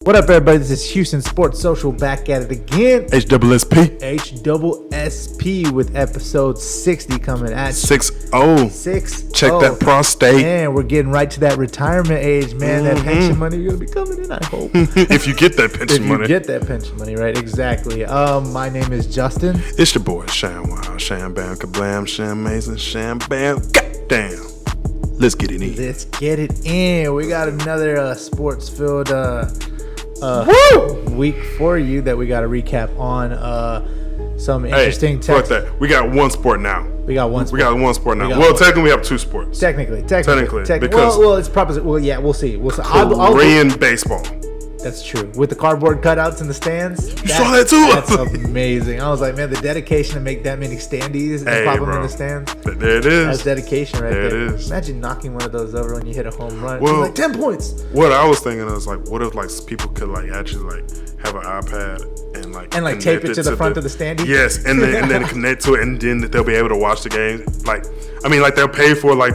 What up, everybody? This is Houston Sports Social back at it again. HSSP. HSSP with episode 60 coming at 6-0. 6. Check that prostate. Man, we're getting right to that retirement age, man. That pension money is going to be coming in, I hope. If you get that pension money. If you get that pension money, right? Exactly. My name is Justin. It's your boy, Shan Wild, Shan Bam, Kablam, Shan Mason, Shan Bam. Goddamn. Let's get it in. Let's get it in. We got another sports-filled week for you that we got to recap on. Some interesting fuck that. We got one sport now. We got one sport. We got one sport now. Well, technically, we have two sports. Technically. Because well, it's probably. Well, yeah, we'll see. Korean baseball. That's true. With the cardboard cutouts in the stands. You saw that too? That's amazing. I was like, man, the dedication to make that many standees and pop them in the stands. There it is. That's dedication right there. There it is. Imagine knocking one of those over when you hit a home run. Well, like 10 points. What I was thinking is like, what if like people could like actually like have an iPad and like tape it to the front of the standee? Yes, and then connect to it, and then they'll be able to watch the game. Like, I mean, like they'll pay for like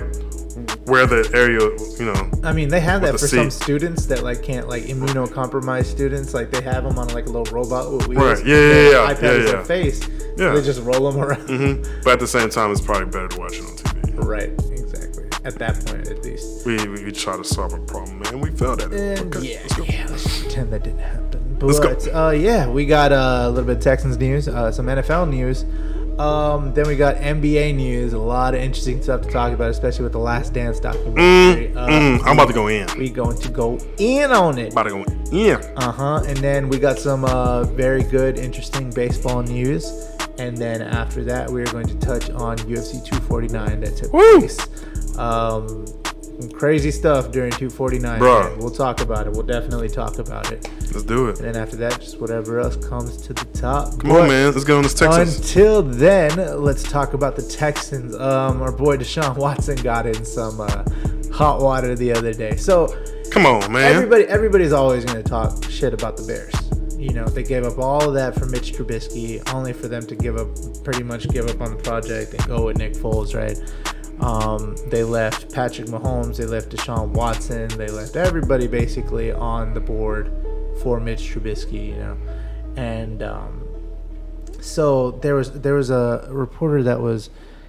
where the area, you know. I mean, they have that for seat. some students that like can't, like immunocompromised students. Like they have them on like a little robot with wheels. Right. Yeah. iPad is their face. Yeah. So they just roll them around. Mm-hmm. But at the same time, it's probably better to watch it on TV. Right. Exactly. At that point, at least. We try to solve a problem, man. We failed at it. Okay, let's pretend that didn't happen. But, let's go. We got a little bit of Texans news, some NFL news. Then we got NBA news. A lot of interesting stuff to talk about, especially with the Last Dance documentary. I'm about to go in. We going to go in on it. About to go in. And then we got some very good, interesting baseball news. And then after that, we are going to touch on UFC 249 that took place. Crazy stuff during 249. Bro. We'll talk about it. We'll definitely talk about it. Let's do it. And then after that, just whatever else comes to the top. Come on, man. Let's get on this Texas. Until then, let's talk about the Texans. Our boy Deshaun Watson got in some hot water the other day. So, come on, man. Everybody's always going to talk shit about the Bears. You know, they gave up all of that for Mitch Trubisky, only for them to pretty much give up on the project and go with Nick Foles, right? They left Patrick Mahomes, they left Deshaun Watson, they left everybody basically on the board for Mitch Trubisky, you know. And so there was a reporter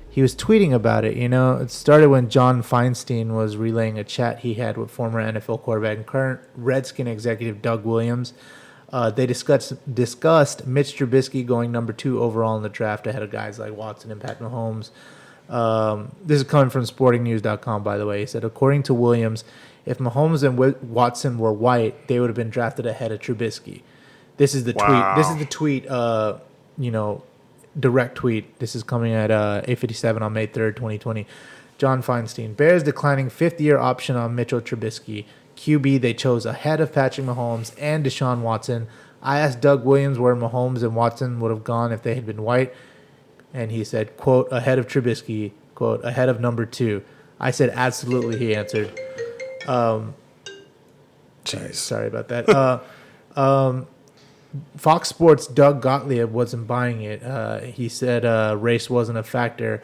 he was tweeting about it, you know. It started when John Feinstein was relaying a chat he had with former NFL quarterback and current Redskin executive Doug Williams. They discussed Mitch Trubisky going number 2 overall in the draft ahead of guys like Watson and Pat Mahomes. This is coming from sportingnews.com, by the way. He said, according to Williams, if Mahomes and Watson were white, they would have been drafted ahead of Trubisky. This is the tweet. This is the tweet, direct tweet. This is coming at 8:57 on May 3rd, 2020. John Feinstein. Bears declining 5th-year option on Mitchell Trubisky. QB they chose ahead of Patrick Mahomes and Deshaun Watson. I asked Doug Williams where Mahomes and Watson would have gone if they had been white. And he said, quote, ahead of Trubisky, quote, ahead of number 2. I said, absolutely, he answered. Sorry about that. Fox Sports' Doug Gottlieb wasn't buying it. He said race wasn't a factor.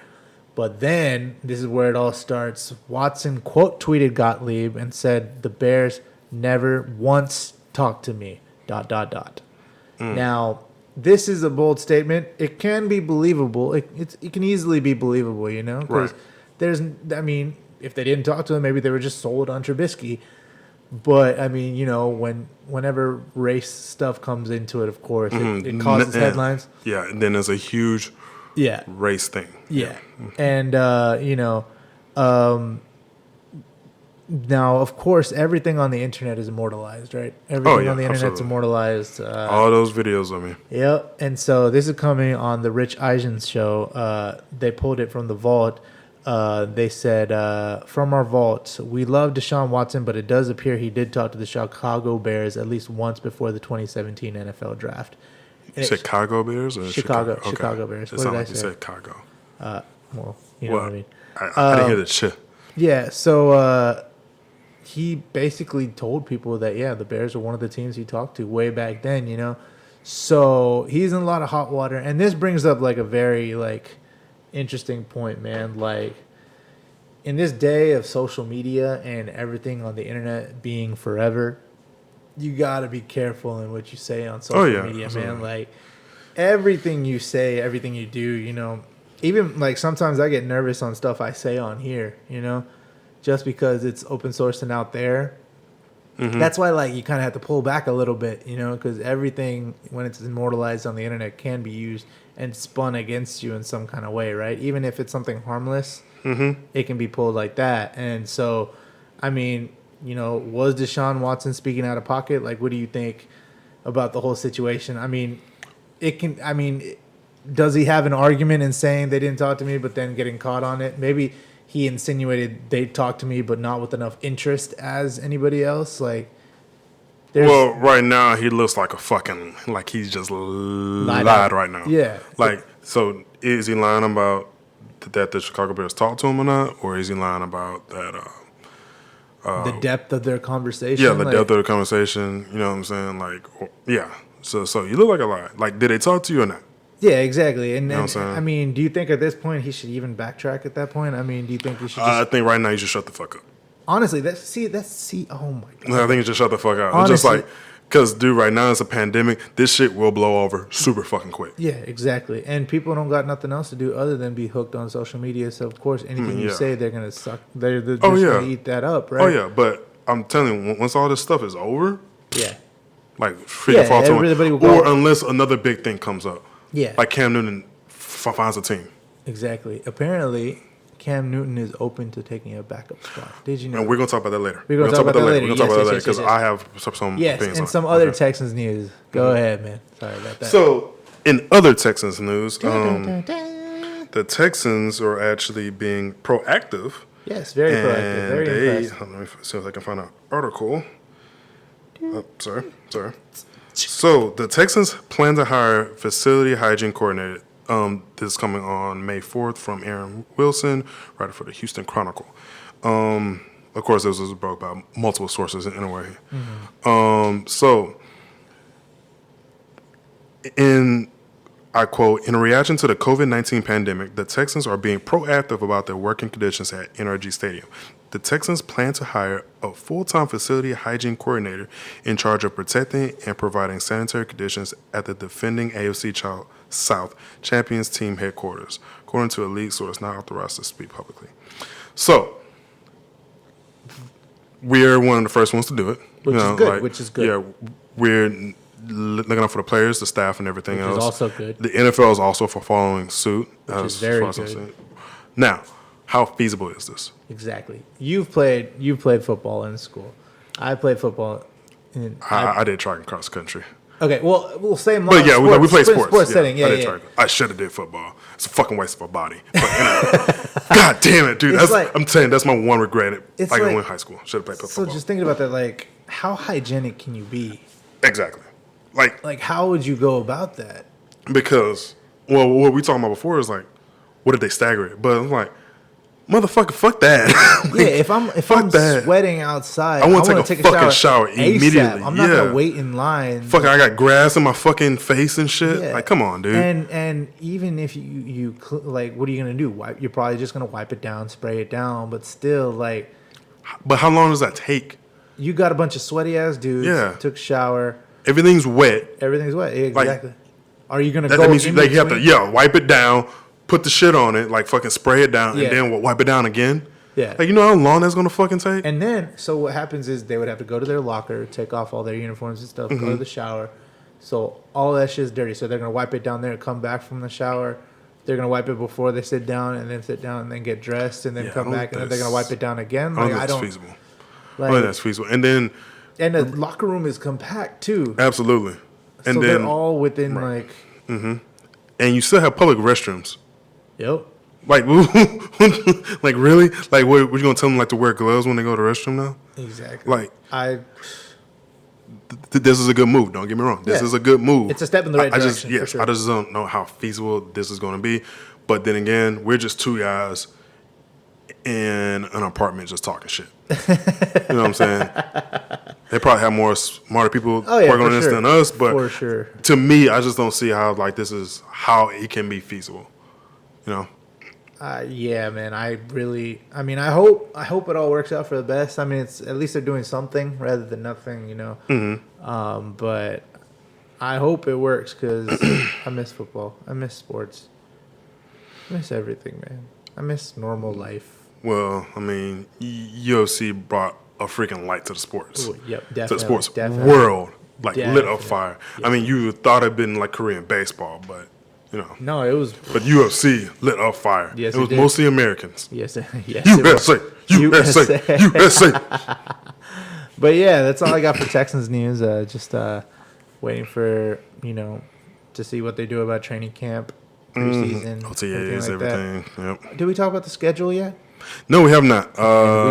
But then, this is where it all starts. Watson quote tweeted Gottlieb and said, the Bears never once talked to me, ... Now, this is a bold statement. It can be believable. It can easily be believable, you know? Because if they didn't talk to him, maybe they were just sold on Trubisky. But, I mean, you know, whenever race stuff comes into it, of course, it causes headlines. Yeah, and then there's a huge race thing. Yeah. And, now, of course, everything on the internet is immortalized, right? Everything on the internet's immortalized. All those videos of me. Yep. And so this is coming on the Rich Eisen show. They pulled it from the vault. They said, from our vault, we love Deshaun Watson, but it does appear he did talk to the Chicago Bears at least once before the 2017 NFL draft. Chicago Bears or Chicago Bears. It sounded like you said Chicago. Well, you know what I mean. I didn't hear the ch. Yeah, so he basically told people that, the Bears are one of the teams he talked to way back then, you know. So he's in a lot of hot water. And this brings up, like, a very, like, interesting point, man. Like, in this day of social media and everything on the internet being forever, you gotta be careful in what you say on social media, absolutely. man. Like everything you say, everything you do, even like sometimes I get nervous on stuff I say on here, just because it's open source and out there. Mm-hmm. That's why like you kind of have to pull back a little bit, because everything when it's immortalized on the internet can be used and spun against you in some kind of way, right? Even if it's something harmless, it can be pulled like that. And so, I mean, was Deshaun Watson speaking out of pocket? Like, what do you think about the whole situation? I mean, does he have an argument in saying they didn't talk to me, but then getting caught on it? Maybe he insinuated they talked to me, but not with enough interest as anybody else. Like, well, right now he looks like like he's just lied right now. Yeah. Like, so is he lying about that the Chicago Bears talked to him or not, or is he lying about that? The depth of their conversation. Yeah, the depth of the conversation. You know what I'm saying? Like, yeah. So you look like a lie. Like, did they talk to you or not? Yeah, exactly. And, know what I'm saying? I mean, do you think at this point he should even backtrack at that point? I mean, do you think he should just... I think right now you should shut the fuck up. Honestly, oh my God. I think you just shut the fuck up. Honestly, it's just like, because, dude, right now it's a pandemic. This shit will blow over super fucking quick. Yeah, exactly. And people don't got nothing else to do other than be hooked on social media. So, of course, anything you say, they're going to suck. They're just going to eat that up, right? Oh, yeah. But I'm telling you, once all this stuff is over, yeah, like, free to fall to everybody will go. Or unless another big thing comes up. Yeah. Like Cam Newton finds a team. Exactly. Apparently, Cam Newton is open to taking a backup spot. Did you know? And we're going to talk about that later. We're going to talk about that later. We're going to talk about that later because I have some yes, things and on some it. other Texans news. Go ahead, man. Sorry about that. So, in other Texans news, the Texans are actually being proactive. Yes, very proactive. Very impressed. Let me see if I can find an article. Sorry. So, the Texans plan to hire facility hygiene coordinator. This is coming on May 4th from Aaron Wilson, writer for the Houston Chronicle. Of course, this was brought by multiple sources in a way. So, I quote, in reaction to the COVID-19 pandemic, the Texans are being proactive about their working conditions at NRG Stadium. The Texans plan to hire a full-time facility hygiene coordinator in charge of protecting and providing sanitary conditions at the defending AFC South champions team headquarters, according to a league source not authorized to speak publicly. So, we're one of the first ones to do it. Which is good. Yeah, we're looking out for the players, the staff, and everything else. Which is also good. The NFL is also for following suit. Which is very good. Now, how feasible is this? Exactly. You've played football in school. I played football. I did track and cross country. Okay, well, same. But yeah, we play sports. Sports setting. Yeah. I should have did football. It's a fucking waste of my body. But anyway, God damn it, dude. I'm saying that's my one regret. Like in high school, should have played football. So just thinking about that, like, how hygienic can you be? Exactly. Like how would you go about that? Because, well, what we talking about before is like, what did they stagger it? But I'm like, motherfucker, fuck that. Yeah, if I'm sweating outside, I want to take a fucking shower immediately. I'm not gonna wait in line. Fuck, I got grass in my fucking face and shit. Yeah. Like, come on, dude. And even if you like, what are you gonna do? You're probably just gonna wipe it down, spray it down, but still, like. But how long does that take? You got a bunch of sweaty ass dudes. Yeah. Took a shower. Everything's wet. Everything's wet. Exactly. Like, are you gonna go? That means you have to wipe it down, put the shit on it, like fucking spray it down, and then wipe it down again. Yeah. Like, you know how long that's gonna fucking take? And then, so what happens is they would have to go to their locker, take off all their uniforms and stuff, go to the shower. So all that shit's dirty. So they're gonna wipe it down there, come back from the shower. They're gonna wipe it before they sit down, and then sit down, and then get dressed, and then come back, and then they're gonna wipe it down again. Like, I don't think that's feasible. I don't think that's feasible. And then. And the locker room is compact too. Absolutely. And so then they're all within like. Mm-hmm. And you still have public restrooms. Yep. Like, like really? Like, what you gonna tell them like to wear gloves when they go to the restroom now? Exactly. Like, this is a good move. Don't get me wrong. This is a good move. It's a step in the right direction. I just don't know how feasible this is going to be. But then again, we're just two guys in an apartment just talking shit. You know what I'm saying? They probably have more smarter people working on this than us, but for sure. To me, I just don't see how this is how it can be feasible. You know? Yeah, man. I mean, I hope it all works out for the best. I mean, it's at least they're doing something rather than nothing, you know. But I hope it works because I miss football. I miss sports. I miss everything, man. I miss normal life. Well, I mean, UFC brought a freaking light to the sports. Ooh, yep, To definitely. the sports definitely. world. Like, lit up Definitely. fire. Yeah. I mean, you thought it'd been like Korean baseball, but, you know. No, it was. But UFC lit up fire. Yes, it was it did. mostly Americans. Yes, yes. it was. USA, USA, USA. But yeah, that's all I got for Texans news. Just waiting for to see what they do about training camp, preseason, OTAs, everything. Yep. Did we talk about the schedule yet? No, we have not.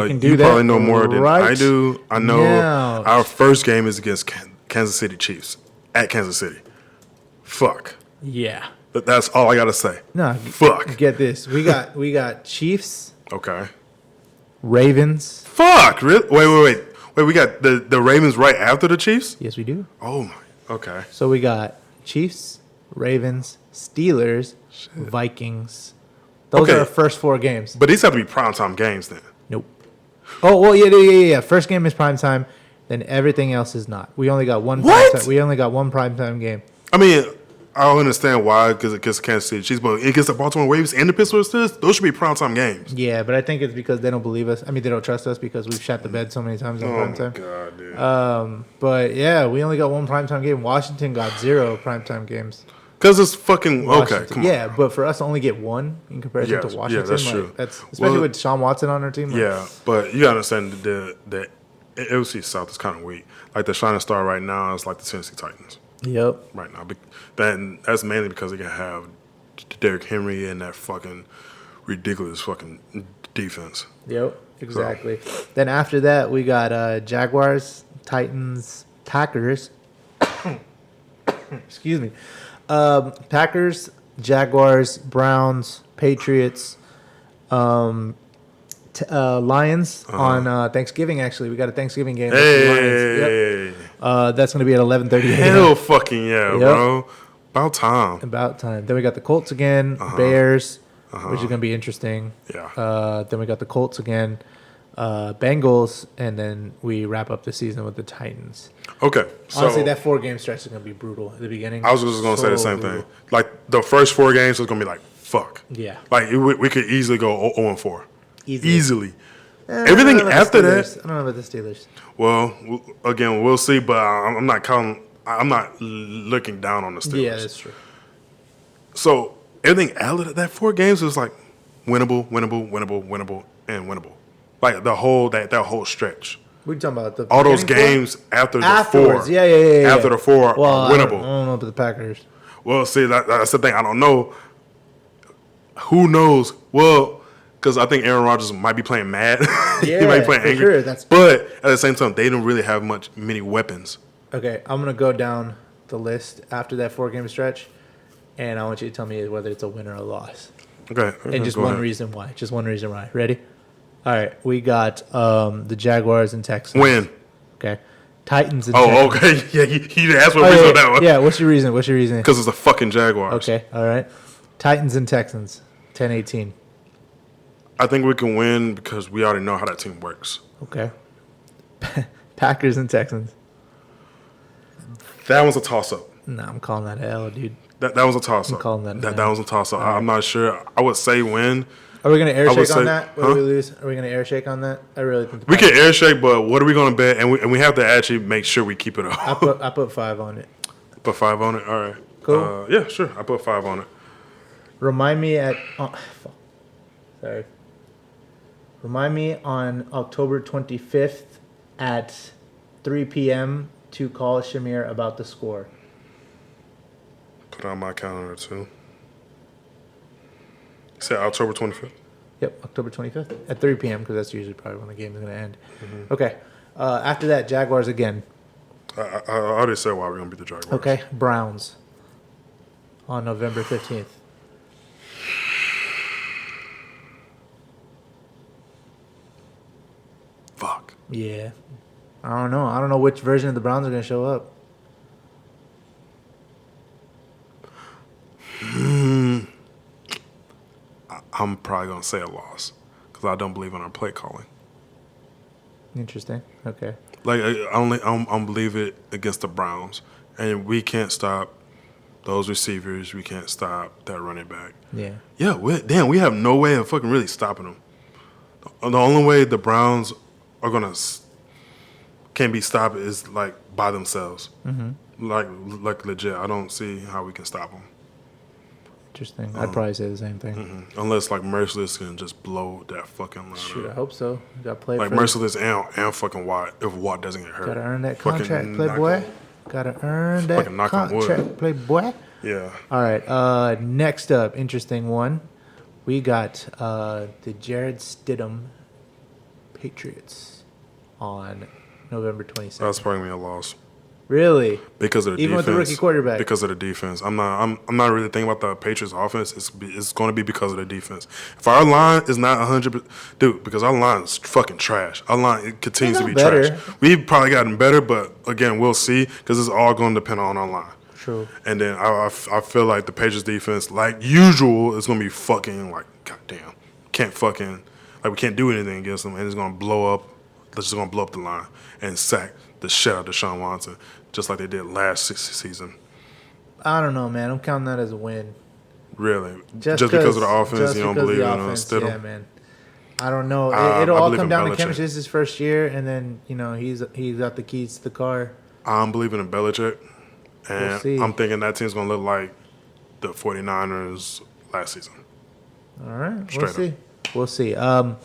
We can do you that probably know more than right I do. I know now. our first game is against Kansas City Chiefs at Kansas City. Fuck. Yeah. That's all I gotta say. No. Fuck. Get this. We got Chiefs, Okay. Ravens. Fuck. Really? Wait. We got the Ravens right after the Chiefs. Yes, we do. Oh my. Okay. So we got Chiefs, Ravens, Steelers, Vikings. Those Okay. are our first 4 games. But these have to be primetime games then. Nope. Oh well, yeah. First game is prime time, then everything else is not. We only got one. What? We only got one primetime game. I mean, I don't understand why because it gets Kansas City Chiefs, but it gets the Baltimore Ravens and the Pittsburgh Steelers. Those should be primetime games. Yeah, but I think it's because they don't believe us. I mean, they don't trust us because we've shot the bed so many times on Oh my primetime. god, dude. But yeah, we only got one primetime game. Washington got 0 primetime games. Because it's fucking okay. Washington. Come on. Yeah, but for us to only get one in comparison Yes, to yeah, Washington, that's like, true. That's especially Well, with Sean Watson on our team. Like, Yeah, but you gotta understand the AFC South is kind of weak. Like the shining star right now is like the Tennessee Titans Yep. right now. Then that's mainly because they can have Derrick Henry and that fucking ridiculous fucking defense. Yep. Exactly. Then after that, we got Jaguars, Titans, Packers. Excuse me. Packers, Jaguars, Browns, Patriots, Lions on Thanksgiving. Actually, we got a Thanksgiving game. against the Lions. Hey, Yep. That's going to be at 11:30 hell a.m. fucking yeah, Yep. bro. About time. About time. Then we got the Colts again, Bears, which is going to be interesting. Yeah. Then we got the Colts again, Bengals, and then we wrap up the season with the Titans. Okay. So Honestly, that 4-game stretch is going to be brutal at the beginning. I was just gonna say the So same brutal. thing. Like the first 4 games was gonna be like fuck. Yeah. Like we could easily go 0-4. Easily. Easily. I Everything don't know about after the that. Steelers. I don't know about the Steelers. Well, again, we'll see. But I'm not counting. I'm not looking down on the Steelers. Yeah, that's true. So everything after that 4 games was like winnable, and winnable. Like the whole that whole stretch. What are you talking about? The All those beginning games after the afterwards. 4. Yeah. After the 4 Well, are I don't winnable. know about the Packers. Well, see, that's the thing. I don't know. Who knows? Well, because I think Aaron Rodgers might be playing mad. He Yeah, might be playing for angry. sure. That's- But at the same time, they don't really have many weapons. Okay, I'm gonna go down the list after that 4-game stretch, and I want you to tell me whether it's a win or a loss, Okay. and just go one ahead. reason why. Just one reason why. Ready? All right, we got the Jaguars and Texans. Win. Okay. Titans and Oh, Texans. okay. Yeah, he asked for Oh, a reason yeah, on that one. yeah. What's your reason? What's your reason? Because it's the fucking Jaguars. Okay. All right. Titans and Texans. 10-18. I think we can win because we already know how that team works. Okay. Packers and Texans. That was a toss-up. Nah, I'm calling that a L, dude. That was a toss-up. I'm calling that a that L. was a toss-up. I'm not sure. I would say win. Are we gonna air I would shake on say- that? When huh? we lose? Are we gonna air shake on that? I really think We can air shake, but what are we going to bet? And we have to actually make sure we keep it I up. put 5 on it. Put 5 on it? All right. Cool. Yeah, sure. I put 5 on it. Remind me at fuck. Sorry. Remind me on October 25th at 3 p.m. to call Shamir about the score. Put on my calendar, too. You said October 25th? Yep, October 25th at 3 p.m. because that's usually probably when the game is going to end. Okay. After that, Jaguars again. I already said why we're going to beat the Jaguars. Okay. Browns on November 15th. Fuck. Yeah. I don't know. I don't know which version of the Browns are going to show up. I'm probably gonna say a loss because I don't believe in our play calling. Interesting. Okay. Like I don't believe it against the Browns, and we can't stop those receivers. We can't stop that running back. Yeah. Yeah, we have no way of fucking really stopping them. The only way the Browns are gonna can be stopped is like by themselves. Mm-hmm. Like legit. I don't see how we can stop them. Interesting. I'd probably say the same thing. Mm-hmm. Unless like Merciless can just blow that fucking line. Shoot, I up. hope so. Got to play Like for Merciless and fucking Watt. If Watt doesn't get hurt, Gotta earn that Fucking contract, knock playboy. on- Gotta earn that Fucking knock on wood. contract, playboy. Yeah. All right. Next up, interesting one. We got the Jared Stidham Patriots on November 27th. That's probably gonna be a loss Really? because of the Even defense. with the rookie quarterback? Because of the defense. I'm not really thinking about the Patriots offense. It's going to be because of the defense. If our line is not 100, dude, because our line is fucking trash. Our line it continues to be They got better. trash. We've probably gotten better, but again, we'll see because it's all going to depend on our line. True. And then I feel like the Patriots defense, like usual, is going to be fucking like, goddamn, can't fucking, like we can't do anything against them, and it's going to blow up. It's just going to blow up the line and sack the shit out of Deshaun Watson, just like they did last season. I don't know, man. I'm counting that as a win. Really? Just because of the offense, just you don't because of believe the in offense, Stidham? Yeah, man. I don't know. I It'll all believe come in down to Belichick. chemistry. This is his first year, and then he's got the keys to the car. I'm believing in Belichick, and We'll see. I'm thinking that team's going to look like the 49ers last season. All right, Straight we'll see. We'll see.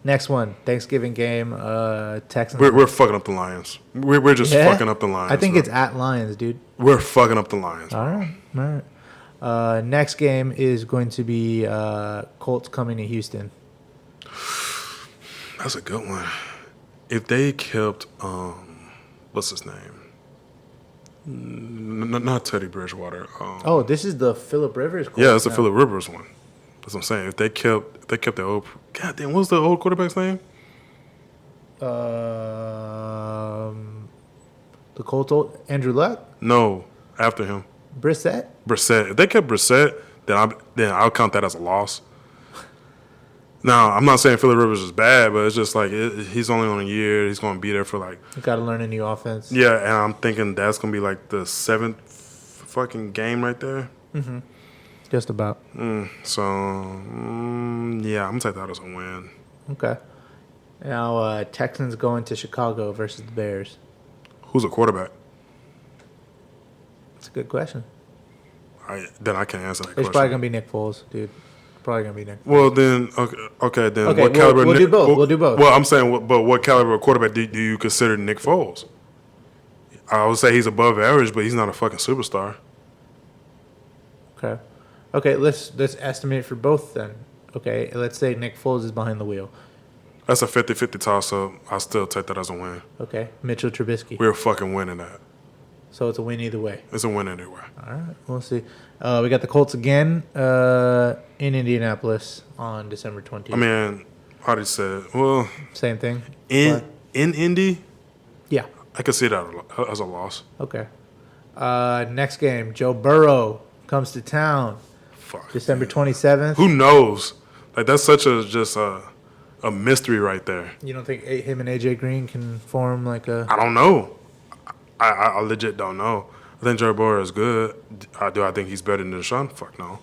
Next one, Thanksgiving game. Texans. We're fucking up the Lions. We're just Yeah? fucking up the Lions. I think bro. it's at Lions, dude. We're fucking up the Lions. All right, all right. Next game is going to be Colts coming to Houston. That's a good one. If they kept, what's his name? Not Teddy Bridgewater. Oh, this is the Phillip Rivers. Colts yeah, it's the now. Phillip Rivers one. That's what I'm saying. If they kept the old, goddamn, what's the old quarterback's name? The Colts, Andrew Luck, No, after him, Brissett. Brissett. If they kept Brissett, then I'll count that as a loss. Now, I'm not saying Phillip Rivers is bad, but it's just like he's only on a year. He's going to be there for like You got to learn a new offense. yeah, and I'm thinking that's going to be like the 7th fucking game right there. Just about. So yeah, I'm gonna take that as a win. Okay. Now Texans going to Chicago versus the Bears. Who's a quarterback? It's a good question. Then I can't answer that It's question. probably gonna be Nick Foles, dude. Probably gonna be Nick. Well, then okay, then Okay, what caliber? we'll do both. We'll do both. Well, I'm saying, but what caliber of quarterback do you consider Nick Foles? I would say he's above average, but he's not a fucking superstar. Okay. Okay, let's estimate for both then. Okay, let's say Nick Foles is behind the wheel. That's a 50-50 toss-up. I still take that as a win. Okay, Mitchell Trubisky. We're fucking winning that. So it's a win either way. It's a win anyway. All right, we'll see. We got the Colts again in Indianapolis on December 20th. I mean, I already said, well, Same thing. in But- Indy, yeah. I could see that as a loss. Okay. Next game, Joe Burrow comes to town Fuck. December 27th. Who knows? Like that's such a mystery right there. You don't think him and AJ Green can form like a? I don't know. I legit don't know. I think Joe Burrow is good. Do I think he's better than Deshaun? Fuck no.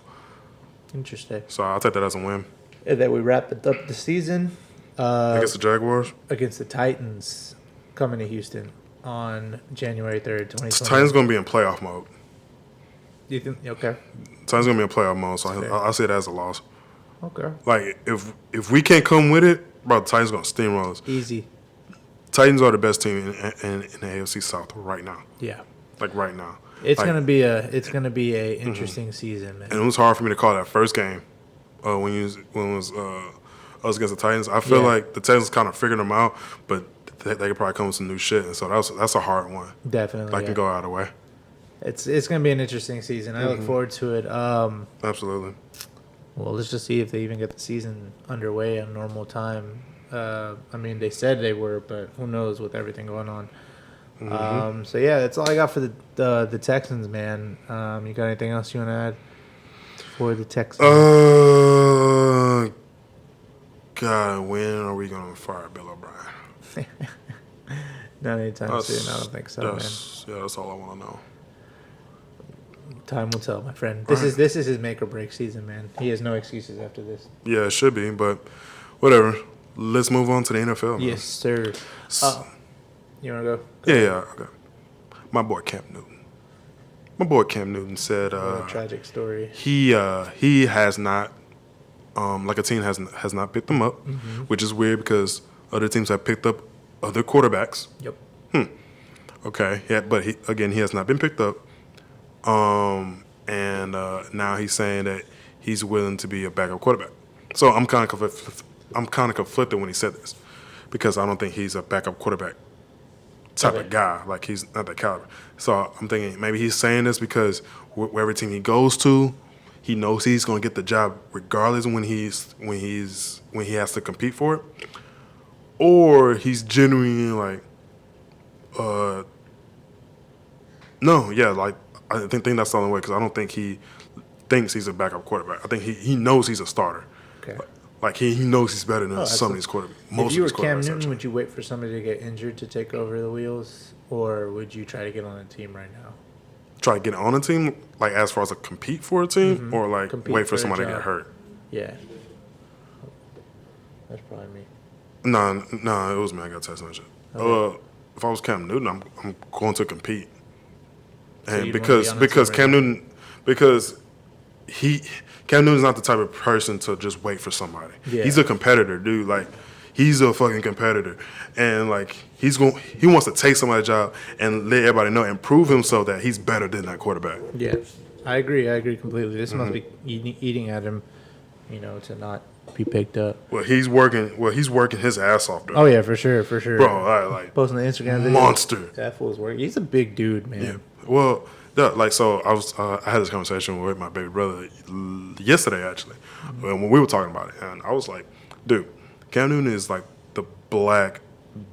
Interesting. So I'll take that as a win And then we wrap it up the season against the Jaguars. against the Titans coming to Houston on January 3rd, 2020. Titans gonna be in playoff mode. You think? Okay. Titans gonna be in playoff mode, so Fair. I see it as a loss. Okay. Like if we can't come with it, bro, the Titans gonna steamroll us. Easy. Titans are the best team in the AFC South right now. Yeah. Like right now. It's Like, gonna be a interesting season, man. And it was hard for me to call that first game when it was us against the Titans. I feel Yeah. like the Titans kind of figured them out, but they could probably come with some new shit. And so that's a hard one. Definitely. That Yeah. can go out of the way. It's gonna be an interesting season. I look forward to it. Absolutely. Well, let's just see if they even get the season underway on normal time. I mean, they said they were, but who knows with everything going on. So yeah, that's all I got for the Texans, man. You got anything else you want to add for the Texans? God, when are we gonna fire Bill O'Brien? Not anytime soon. I don't think so, man. That's all I want to know. Time will tell, my friend. This is his make or break season, man. He has no excuses after this. Yeah, it should be, but whatever. Let's move on to the NFL. Man. Yes, sir. You want to go? Yeah, okay. My boy Cam Newton said What a tragic story. he has not like a team has not picked him up, which is weird because other teams have picked up other quarterbacks. Yep. Okay, yeah, but he has not been picked up. And now he's saying that he's willing to be a backup quarterback. So I'm kind of conflicted when he said this because I don't think he's a backup quarterback type of guy. Like, he's not that caliber. So I'm thinking maybe he's saying this because wherever team he goes to, he knows he's going to get the job regardless when he has to compete for it, or he's genuinely like, no, yeah, like I think that's the only way because I don't think he thinks he's a backup quarterback. I think he knows he's a starter. Okay. Like he knows he's better than some of these quarterbacks. If you were Cam Newton, would you wait for somebody to get injured to take over the wheels, or would you try to get on a team right now? Try to get on a team, like as far as compete for a team, or like Compete wait for for a somebody to job. get hurt. Yeah. That's probably me. No, it was me. I got text message. Okay. If I was Cam Newton, I'm going to compete, So and you'd wanna be on a because team Cam right Newton Cam Newton's not the type of person to just wait for somebody. Yeah. He's a competitor, dude. Like, he's a fucking competitor, and like he wants to take somebody's job and let everybody know and prove himself that he's better than that quarterback. Yeah, I agree completely. This must be eating at him, to not be picked up. Well, he's working his ass off, dude. Oh yeah, for sure. Bro, I like Posting the Instagram video. monster. That fool's working. He's a big dude, man. Yeah. Well, so I had this conversation with my baby brother yesterday, actually, when we were talking about it, and I was like, dude, Cam Newton is like the black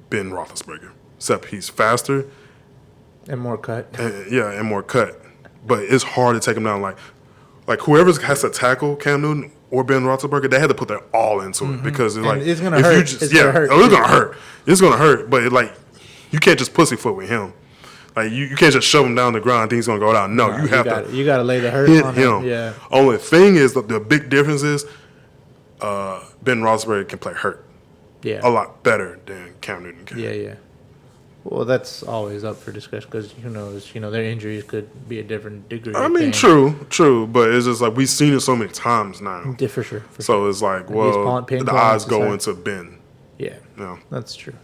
Ben Roethlisberger, except he's faster And more cut. and more cut. But it's hard to take him down. Like whoever has to tackle Cam Newton or Ben Roethlisberger, they had to put their all into it because it's like it's gonna if hurt. you just, It's gonna hurt. it's gonna hurt. It's gonna hurt. But you can't just pussyfoot with him. Like you can't just shove him down the ground and think he's gonna go down. No, you have to. You gotta lay the hurt hit on him. Yeah. Only thing is the big difference is Ben Roethlisberger can play hurt Yeah. a lot better than Cam Newton can. Yeah. Well, that's always up for discussion because who knows? Their injuries could be a different degree. I of mean, pain. true, but it's just like we've seen it so many times now. Yeah, for sure. So it's like, well, pain the odds tolerance is go high. into Ben. Yeah. No. That's true.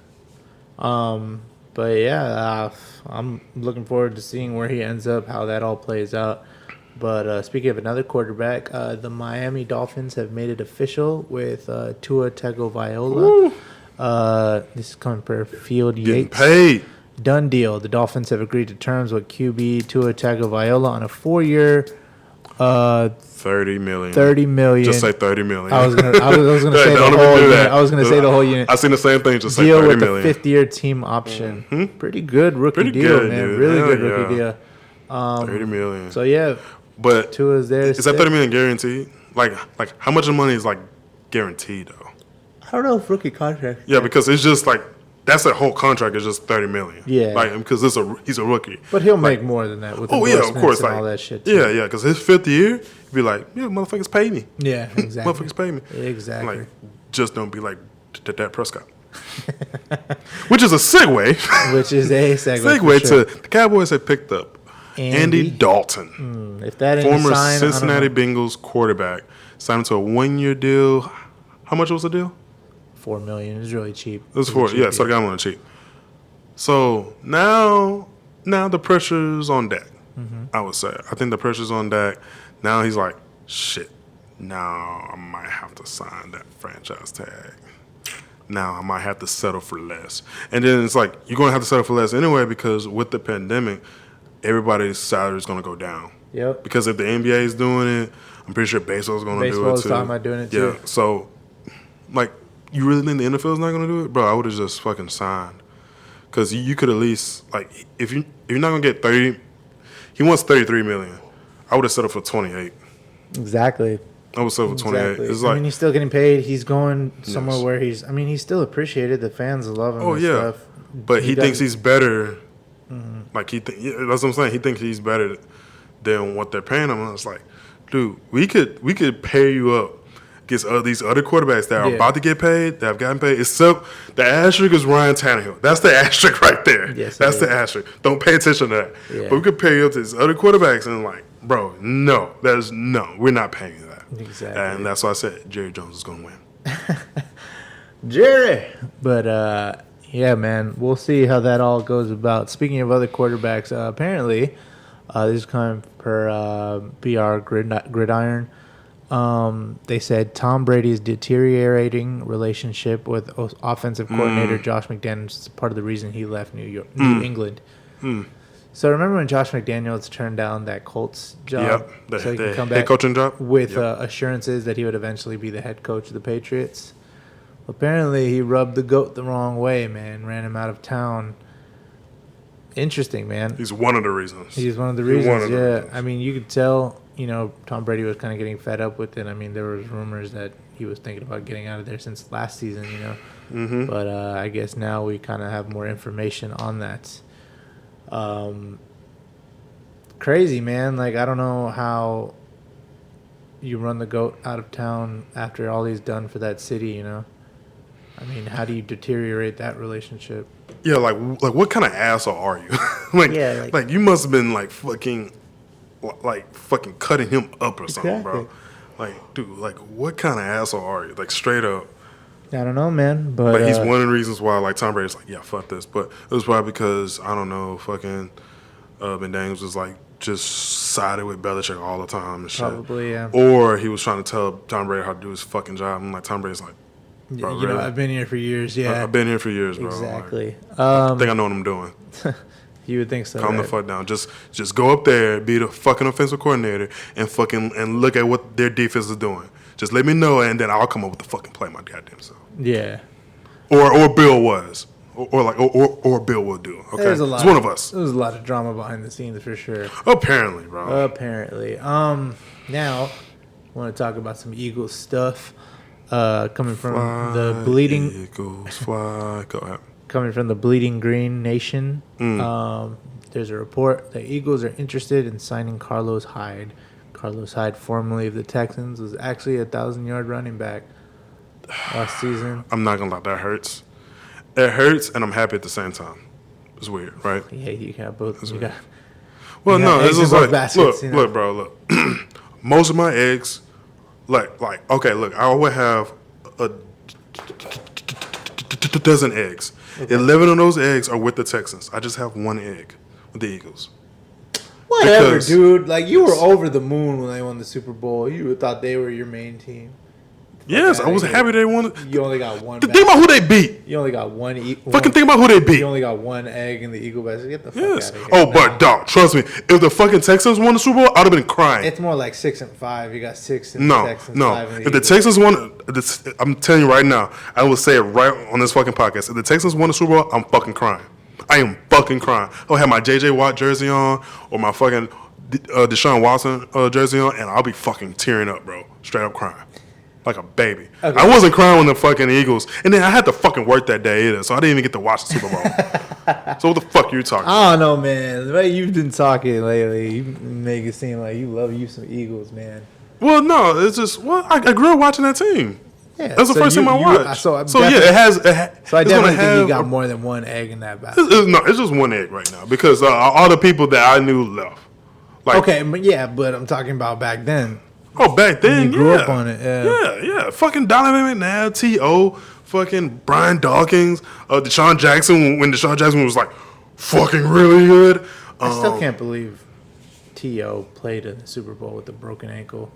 But yeah, I'm looking forward to seeing where he ends up, how that all plays out. But speaking of another quarterback, the Miami Dolphins have made it official with Tua Tagovailoa. This is coming per Field Getting Yates. paid. Done deal. The Dolphins have agreed to terms with QB Tua Tagovailoa on a 4-year, $30 million. $30 million. Just say $30 million. I was gonna say the Don't whole even do unit. that. I was gonna say the whole unit. I seen the same thing. Just say Deal $30 with million. the 5th-year team option. Pretty good rookie Pretty deal, good, man. dude. Really Hell good rookie yeah. deal. $30 million. So yeah, But Tua's there. is that $30 million guaranteed? Like how much of the money is guaranteed though? I don't know if rookie contract. Yeah, because it's just that's the whole contract is just $30 million. Yeah. Because he's a rookie. But he'll make more than that with Oh yeah, of endorsements course. and all that shit. Too. Yeah, because his 5th year, he'd be like, yeah, motherfuckers pay me. Yeah, exactly. Motherfuckers pay me. Exactly. Like, just don't be like Dak Prescott. Which is a segue. Which is a segue. Segue for sure. to the Cowboys have picked up Andy Dalton, If that ain't former a sign, Cincinnati I don't know. Bengals quarterback, signed him to a 1-year deal. How much was the deal? $4 million is really cheap. It was so they got him on the cheap. So now the pressure's on Dak. I would say. I think the pressure's on Dak. Now he's like, shit. Now I might have to sign that franchise tag. Now I might have to settle for less. And then it's like, you're going to have to settle for less anyway because with the pandemic, everybody's salary is going to go down. Yep. Because if the NBA is doing it, I'm pretty sure baseball's going to do it too. Baseball's talking about doing it too. Yeah. So, you really think the NFL's not going to do it? Bro, I would have just fucking signed. Because you could at least, if you're not going to get 30, he wants $33 million. I would have settled for 28. Exactly. I was over 28. Exactly. It's I like, mean, he's still getting paid. He's going somewhere Yes. where he's. I mean, he's still appreciated. The fans love him. oh and yeah, stuff. but he thinks doesn't- he's better. Like yeah, that's what I'm saying. He thinks he's better than what they're paying him. And it's like, dude, we could pair you up against these other quarterbacks that are Yeah. about to get paid, that have gotten paid. Except the asterisk is Ryan Tannehill. That's the asterisk right there. Yes, it that's is. the asterisk. Don't pay attention to that. Yeah. But we could pair you up to these other quarterbacks, and like, bro, no, we're not paying you that. Exactly. And that's why I said Jerry Jones is going to win. Jerry. But yeah, man, we'll see how that all goes about. Speaking of other quarterbacks, apparently, this is coming per BR Gridiron. They said Tom Brady's deteriorating relationship with offensive coordinator Josh McDaniels is part of the reason he left New England. So remember when Josh McDaniels turned down that Colts job Yep. so he The can come head back coaching job? with Yep. assurances that he would eventually be the head coach of the Patriots? Apparently, he rubbed the goat the wrong way, man. Ran him out of town. Interesting, man. He's one of the reasons. He's one of the He's reasons. one of the Yeah, reasons. I mean, you could tell. Tom Brady was kind of getting fed up with it. I mean, there was rumors that he was thinking about getting out of there since last season. Mm-hmm. But I guess now we kind of have more information on that. Crazy, man. Like, I don't know how you run the GOAT out of town after all he's done for that city. I mean, how do you deteriorate that relationship? Yeah, like what kind of asshole are you? Yeah, like you must have been fucking cutting him up or something, bro. Exactly. Like, dude, like what kind of asshole are you? Like straight up. I don't know, man. But Like he's one of the reasons why Tom Brady's like, yeah, fuck this. But it was probably because I don't know, fucking McDaniels was just sided with Belichick all the time and shit. Probably, yeah. Or he was trying to tell Tom Brady how to do his fucking job. And Tom Brady's like, bro, really? I've been here for years. Yeah, I've been here for years, bro. exactly. I think I know what I'm doing. You would think so. Calm the right? fuck down. Just go up there, be the fucking offensive coordinator, and look at what their defense is doing. Just let me know, and then I'll come up with the fucking play my goddamn self. Yeah. Or Bill was, or Bill will do. Okay, There's a lot. It's one of us. There's a lot of drama behind the scenes for sure. Apparently, bro. Apparently. Now, I want to talk about some Eagles stuff. Coming from the bleeding, Eagles fly. Go ahead. coming from the Bleeding Green Nation. There's a report that Eagles are interested in signing Carlos Hyde. Carlos Hyde, formerly of the Texans, was actually a 1,000-yard running back last season. I'm not gonna lie, that hurts. It hurts, and I'm happy at the same time. It's weird, right? Yeah, you got both. You got, Well, You no, got it's eggs just in both like, baskets, look, bro, look. Most of my eggs, okay, look, I would have a dozen eggs. 11 of those eggs are with the Texans. I just have one egg with the Eagles. whatever, Because- dude. Like, you were over the moon when they won the Super Bowl. You thought they were your main team. Yes, I outta was here. happy they won. You only got one. Think about who they beat. You only got one. Fucking think about who they beat. You only got one egg in the Eagle basket. Get the fuck Yes. out of here. Oh, but dog, trust me, if the fucking Texans won the Super Bowl, I'd have been crying. It's more like 6-5. You got 6 in the No, Texans, no. 5 in the If the Eagles. Texans won, I'm telling you right now, I will say it right on this fucking podcast. If the Texans won the Super Bowl, I'm fucking crying. I am fucking crying. I'll have my J.J. Watt jersey on or my fucking Deshaun Watson jersey on, and I'll be fucking tearing up, bro. Straight up crying. Like a baby. Okay. I wasn't crying when the fucking Eagles, and then I had to fucking work that day either, so I didn't even get to watch the Super Bowl. So what the fuck are you talking about? I don't know, man. The way you've been talking lately, you make it seem like you love you some Eagles, man. Well, no, it's just, I grew up watching that team. Yeah, That's the so first you- team I you- watched. so I'm So yeah, definitely- it has. So I it's gonna definitely think you have got a- more than one egg in that basket. No, it's just one egg right now because all the people that I knew left. Like, Okay, but I'm talking about back then. oh, back then, You grew yeah. up on it, yeah. Yeah. Fucking Donovan McNabb, T.O., fucking Brian Dawkins, Deshaun Jackson, when Deshaun Jackson was like fucking really good. I still can't believe T.O. played in the Super Bowl with a broken ankle.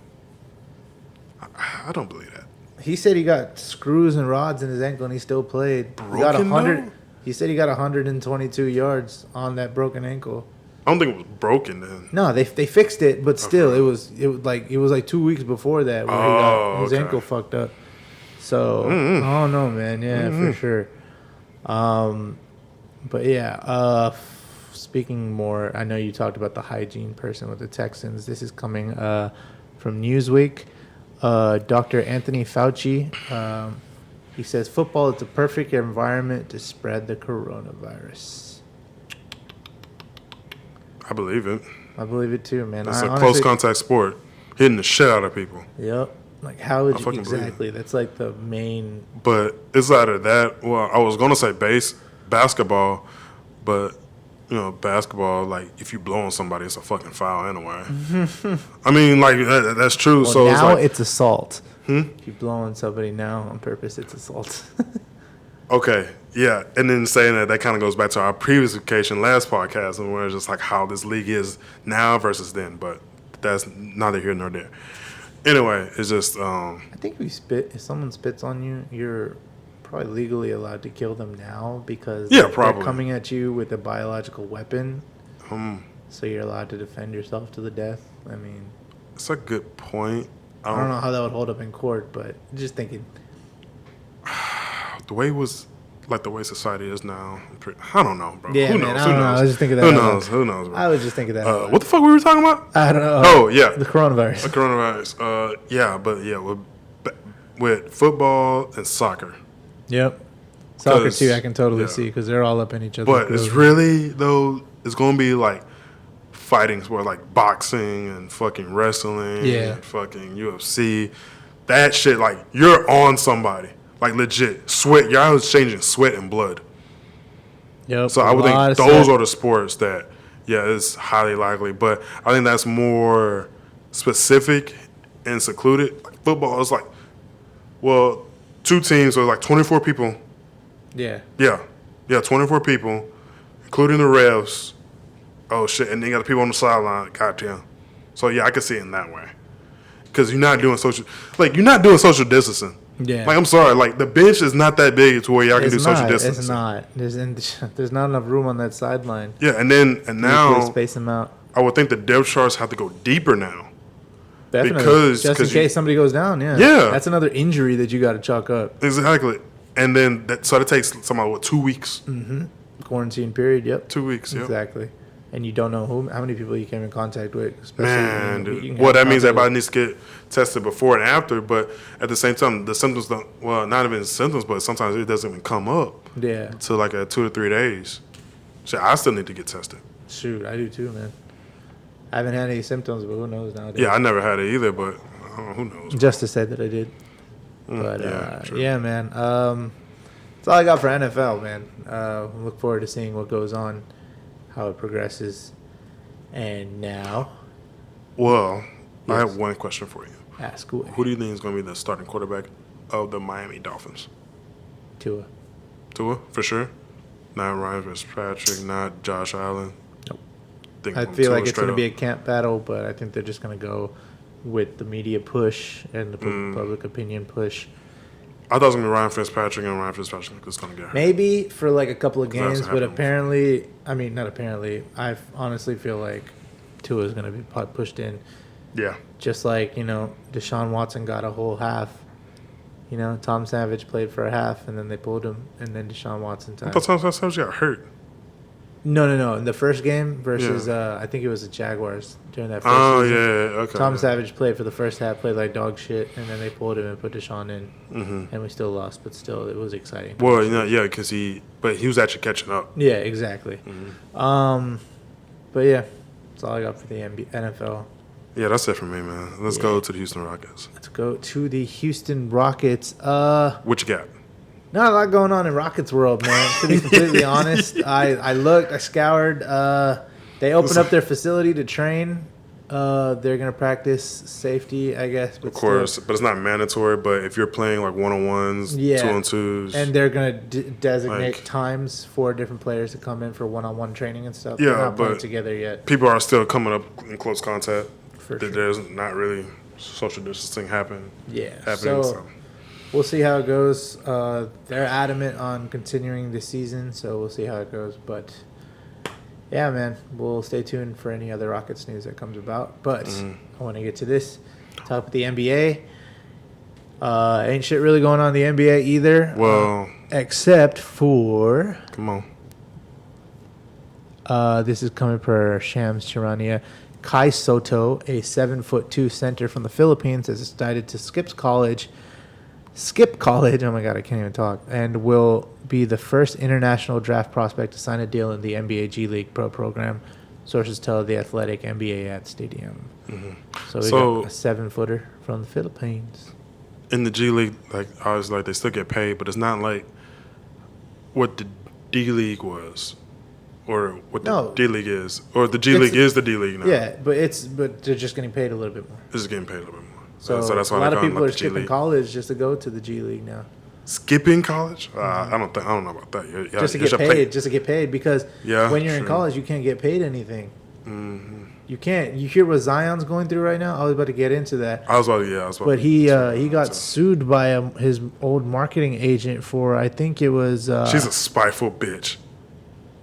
I don't believe that. He said he got screws and rods in his ankle and he still played. He got Broken, 100. though? He said he got 122 yards on that broken ankle. I don't think it was broken then. No, they fixed it, but still, it was like 2 weeks before that where he got his okay. ankle fucked up. So I don't know, man. Yeah, for sure. But yeah. Speaking more, I know you talked about the hygiene person with the Texans. This is coming from Newsweek. Dr. Anthony Fauci, he says football is the perfect environment to spread the coronavirus. I believe it. I believe it too, man. It's a close contact sport, hitting the shit out of people. Yep. Like, how would you fucking believe exactly? That's like the main. But it's either that. Well, I was gonna say basketball, but basketball. Like, if you blow on somebody, it's a fucking foul anyway. I mean, like that's true. Well, so now it's assault. If you blow on somebody now on purpose, it's assault. Okay, yeah, and then saying that kind of goes back to our previous occasion, last podcast, and where it's just like how this league is now versus then. But that's neither here nor there. Anyway, it's just. I think if someone spits on you, you're probably legally allowed to kill them now because Yeah, they're probably. coming at you with a biological weapon. So you're allowed to defend yourself to the death. I mean, It's a good point. I don't know how that would hold up in court, but just thinking. The way society is now. I don't know, bro. Yeah, Who man, knows? I don't know. I was just thinking that. Who out loud. knows? Who knows, bro? I was just thinking that. What the fuck we were talking about? I don't know. Oh, yeah. The coronavirus. The coronavirus. With football and soccer. Yep. Soccer 'Cause- too, I can totally yeah. see because they're all up in each other. But it's really, though, it's going to be like fighting sport, like boxing and fucking wrestling Yeah. and fucking UFC. That shit, like, you're on somebody. Like, legit. Sweat. You're exchanging sweat and blood. Yep. So I would think those are the sports that, it's highly likely. But I think that's more specific and secluded. Like football is like, well, two teams, so like 24 people. Yeah. Yeah, 24 people, including the refs. Oh, shit, and then you got the people on the sideline. Goddamn. So, yeah, I can see it in that way. Because you're not doing social distancing. Yeah. Like, I'm sorry, like, the bench is not that big to where y'all can do social distancing. It's not. There's not enough room on that sideline. Yeah, and now Space them out. I would think the depth charts have to go deeper now. Definitely. Because- just in 'cause case somebody goes down, yeah. Yeah. That's another injury that you got to chalk up. Exactly. And then, that takes somebody, 2 weeks? Quarantine period, yep. 2 weeks, yep. Exactly. And you don't know how many people you came in contact with. Especially Man, you dude. can Well, have that means contact everybody needs to get tested before and after, but at the same time, the symptoms don't, well, not even symptoms, but sometimes it doesn't even come up with- Yeah. to like 2 to 3 days. So I still need to get tested. Shoot, I do too, man. I haven't had any symptoms, but who knows nowadays. Yeah, I never had it either, but who knows? Just to say that I did. But true. yeah, man. That's all I got for NFL, man. Look forward to seeing what goes on, how it progresses. And now, Well, I Yes. have one question for you. ask away. Who do you think is going to be the starting quarterback of the Miami Dolphins? Tua. Tua, for sure? Not Ryan Fitzpatrick, not Josh Allen? Nope. Think I Tua feel like it's straight going to be up? a camp battle, but I think they're just going to go with the media push and the public opinion push. I thought it was going to be Ryan Fitzpatrick, and Ryan Fitzpatrick was going to get hurt. Maybe for like a couple of That's games, but happened apparently, I mean, not apparently, I honestly feel like Tua is going to be pushed in. Yeah. Just like, Deshaun Watson got a whole half. Tom Savage played for a half, and then they pulled him, and then Deshaun Watson I tied. thought Tom Savage got hurt. No. In the first game versus, I think it was the Jaguars during that first season. Okay. Tom Savage played for the first half, played like dog shit, and then they pulled him and put Deshaun in. And we still lost, but still, it was exciting. Well, because he was actually catching up. Yeah, exactly. But yeah, that's all I got for the NFL. Yeah, that's it for me, man. Let's go to the Houston Rockets. Let's go to the Houston Rockets. What you got? Not a lot going on in Rockets world, man. To be completely honest, I looked, I scoured. They opened up their facility to train. They're gonna practice safety, I guess. But Of course, but it's not mandatory. But if you're playing like 1-on-1s, Yeah. 2-on-2s, and they're gonna designate Like- times for different players to come in for one-on-one training and stuff. Yeah, They're not playing but- together yet. people are still coming up in close contact. For sure. There's not really social distancing happening. Yeah. So. We'll see how it goes. They're adamant on continuing the season, so we'll see how it goes. But yeah, man, we'll stay tuned for any other Rockets news that comes about. But I want to get to this. Talk about the NBA. Ain't shit really going on in the NBA either. Well, Except for come on. this is coming per Shams Charania. Kai Soto, a 7'2" center from the Philippines, has decided to skip college. Oh my God, I can't even talk. And will be the first international draft prospect to sign a deal in the NBA G League Pro program. Sources tell The Athletic NBA at Stadium. So we got a 7-footer from the Philippines. In the G League, like I was like, they still get paid, but it's not like what the D League was, or what the D League is, or the G League is the D League now. Yeah, but they're just getting paid a little bit more. It's just getting paid a little bit more. So that's why a lot of they people call are it the G skipping League. college just to go to the G League now. Skipping college? I don't know about that. Just to get paid, because when you're in college, you can't get paid anything. Mm-hmm. You can't. You hear what Zion's going through right now? I was about to get into that. But he got sued by his old marketing agent for, I think it was. She's a spiteful bitch.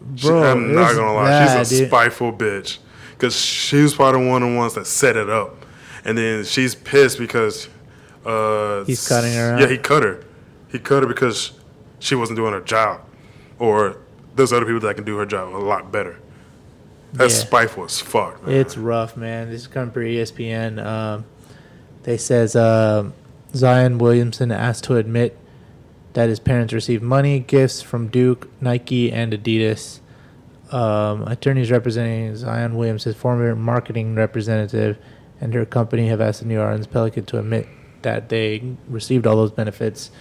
Bro, I'm not gonna lie, she's a spiteful bitch, because she was probably one of the ones that set it up, and then she's pissed because he's cutting her out. Yeah, he cut her. He cut her because she wasn't doing her job, or there's other people that can do her job a lot better. That's spiteful as fuck, man. It's rough, man. This is coming for ESPN. They says Zion Williamson asked to admit that his parents received money, gifts from Duke, Nike, and Adidas. Attorneys representing Zion Williams, his former marketing representative, and her company have asked the New Orleans Pelican to admit that they received all those benefits.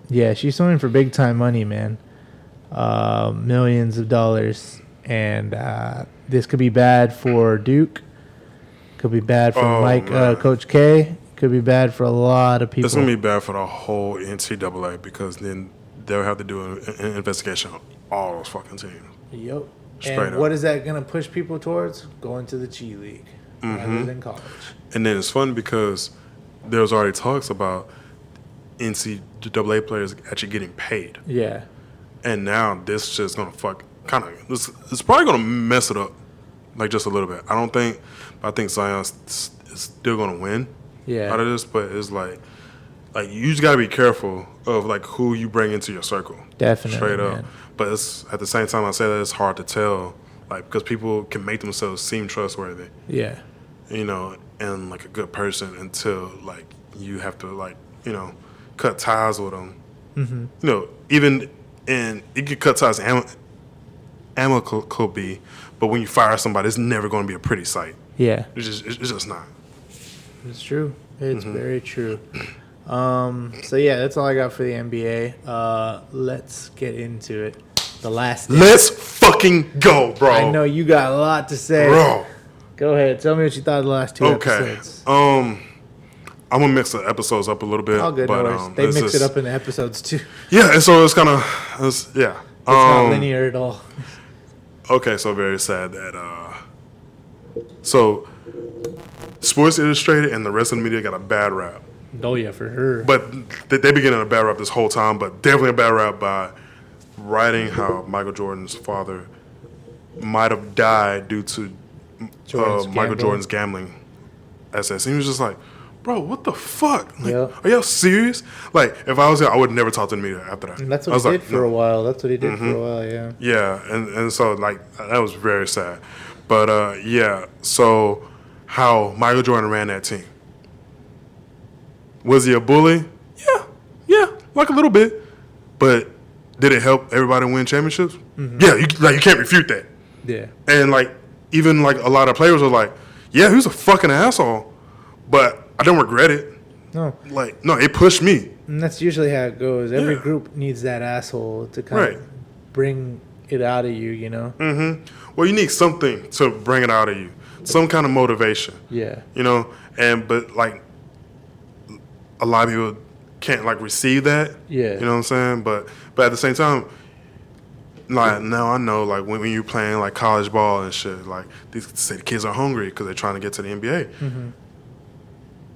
She's suing for big time money, man. Millions of dollars, and this could be bad for Duke, could be bad for Coach K, could be bad for a lot of people. It's gonna be bad for the whole NCAA, because then they'll have to do an investigation on all those fucking teams. Yep. And what is that gonna push people towards? Going to the G League rather than college. And then it's fun because there's already talks about NCAA players actually getting paid. Yeah. And now this shit's gonna it's probably gonna mess it up, like just a little bit. I think Zion's is still gonna win out of this, but it's like you just gotta be careful of like who you bring into your circle. Definitely, straight up. man. But it's at the same time I say that it's hard to tell, like, because people can make themselves seem trustworthy. Yeah. And like a good person until like you have to like cut ties with them. Mm-hmm. And you can cut ties amicably, but when you fire somebody, it's never going to be a pretty sight. Yeah. It's just not. It's true. It's very true. That's all I got for the NBA. Let's get into it. The last day. Let's fucking go, bro. I know you got a lot to say. Bro. Go ahead. Tell me what you thought of the last two episodes. I'm going to mix the episodes up a little bit. All good, no worries. They mix it up in the episodes, too. Yeah, and so it's kind of, It's not linear at all. Okay, so very sad that, so Sports Illustrated and the rest of the media got a bad rap. Oh, yeah, for sure. But they've been getting a bad rap this whole time, but definitely a bad rap by writing how Michael Jordan's father might have died due to Michael Jordan's gambling assets. And he was just like, bro, what the fuck? Like, are y'all serious? Like, if I was there, I would never talk to the media after that. And that's what he did for a while. That's what he did for a while, yeah. Yeah, and so, like, that was very sad. But, so how Michael Jordan ran that team. Was he a bully? Yeah, like a little bit. But did it help everybody win championships? Mm-hmm. Yeah, you can't refute that. Yeah. And, like, even, like, a lot of players were like, yeah, he was a fucking asshole, but I don't regret it. No. Like, no, it pushed me. And that's usually how it goes. Every group needs that asshole to kind of bring it out of you, Mm-hmm. Well, you need something to bring it out of you. Some kind of motivation. Yeah. But, like, a lot of people can't, like, receive that. Yeah. You know what I'm saying? But at the same time, like, now I know, like, when you're playing, like, college ball and shit, like, these say the kids are hungry because they're trying to get to the NBA. Mm-hmm.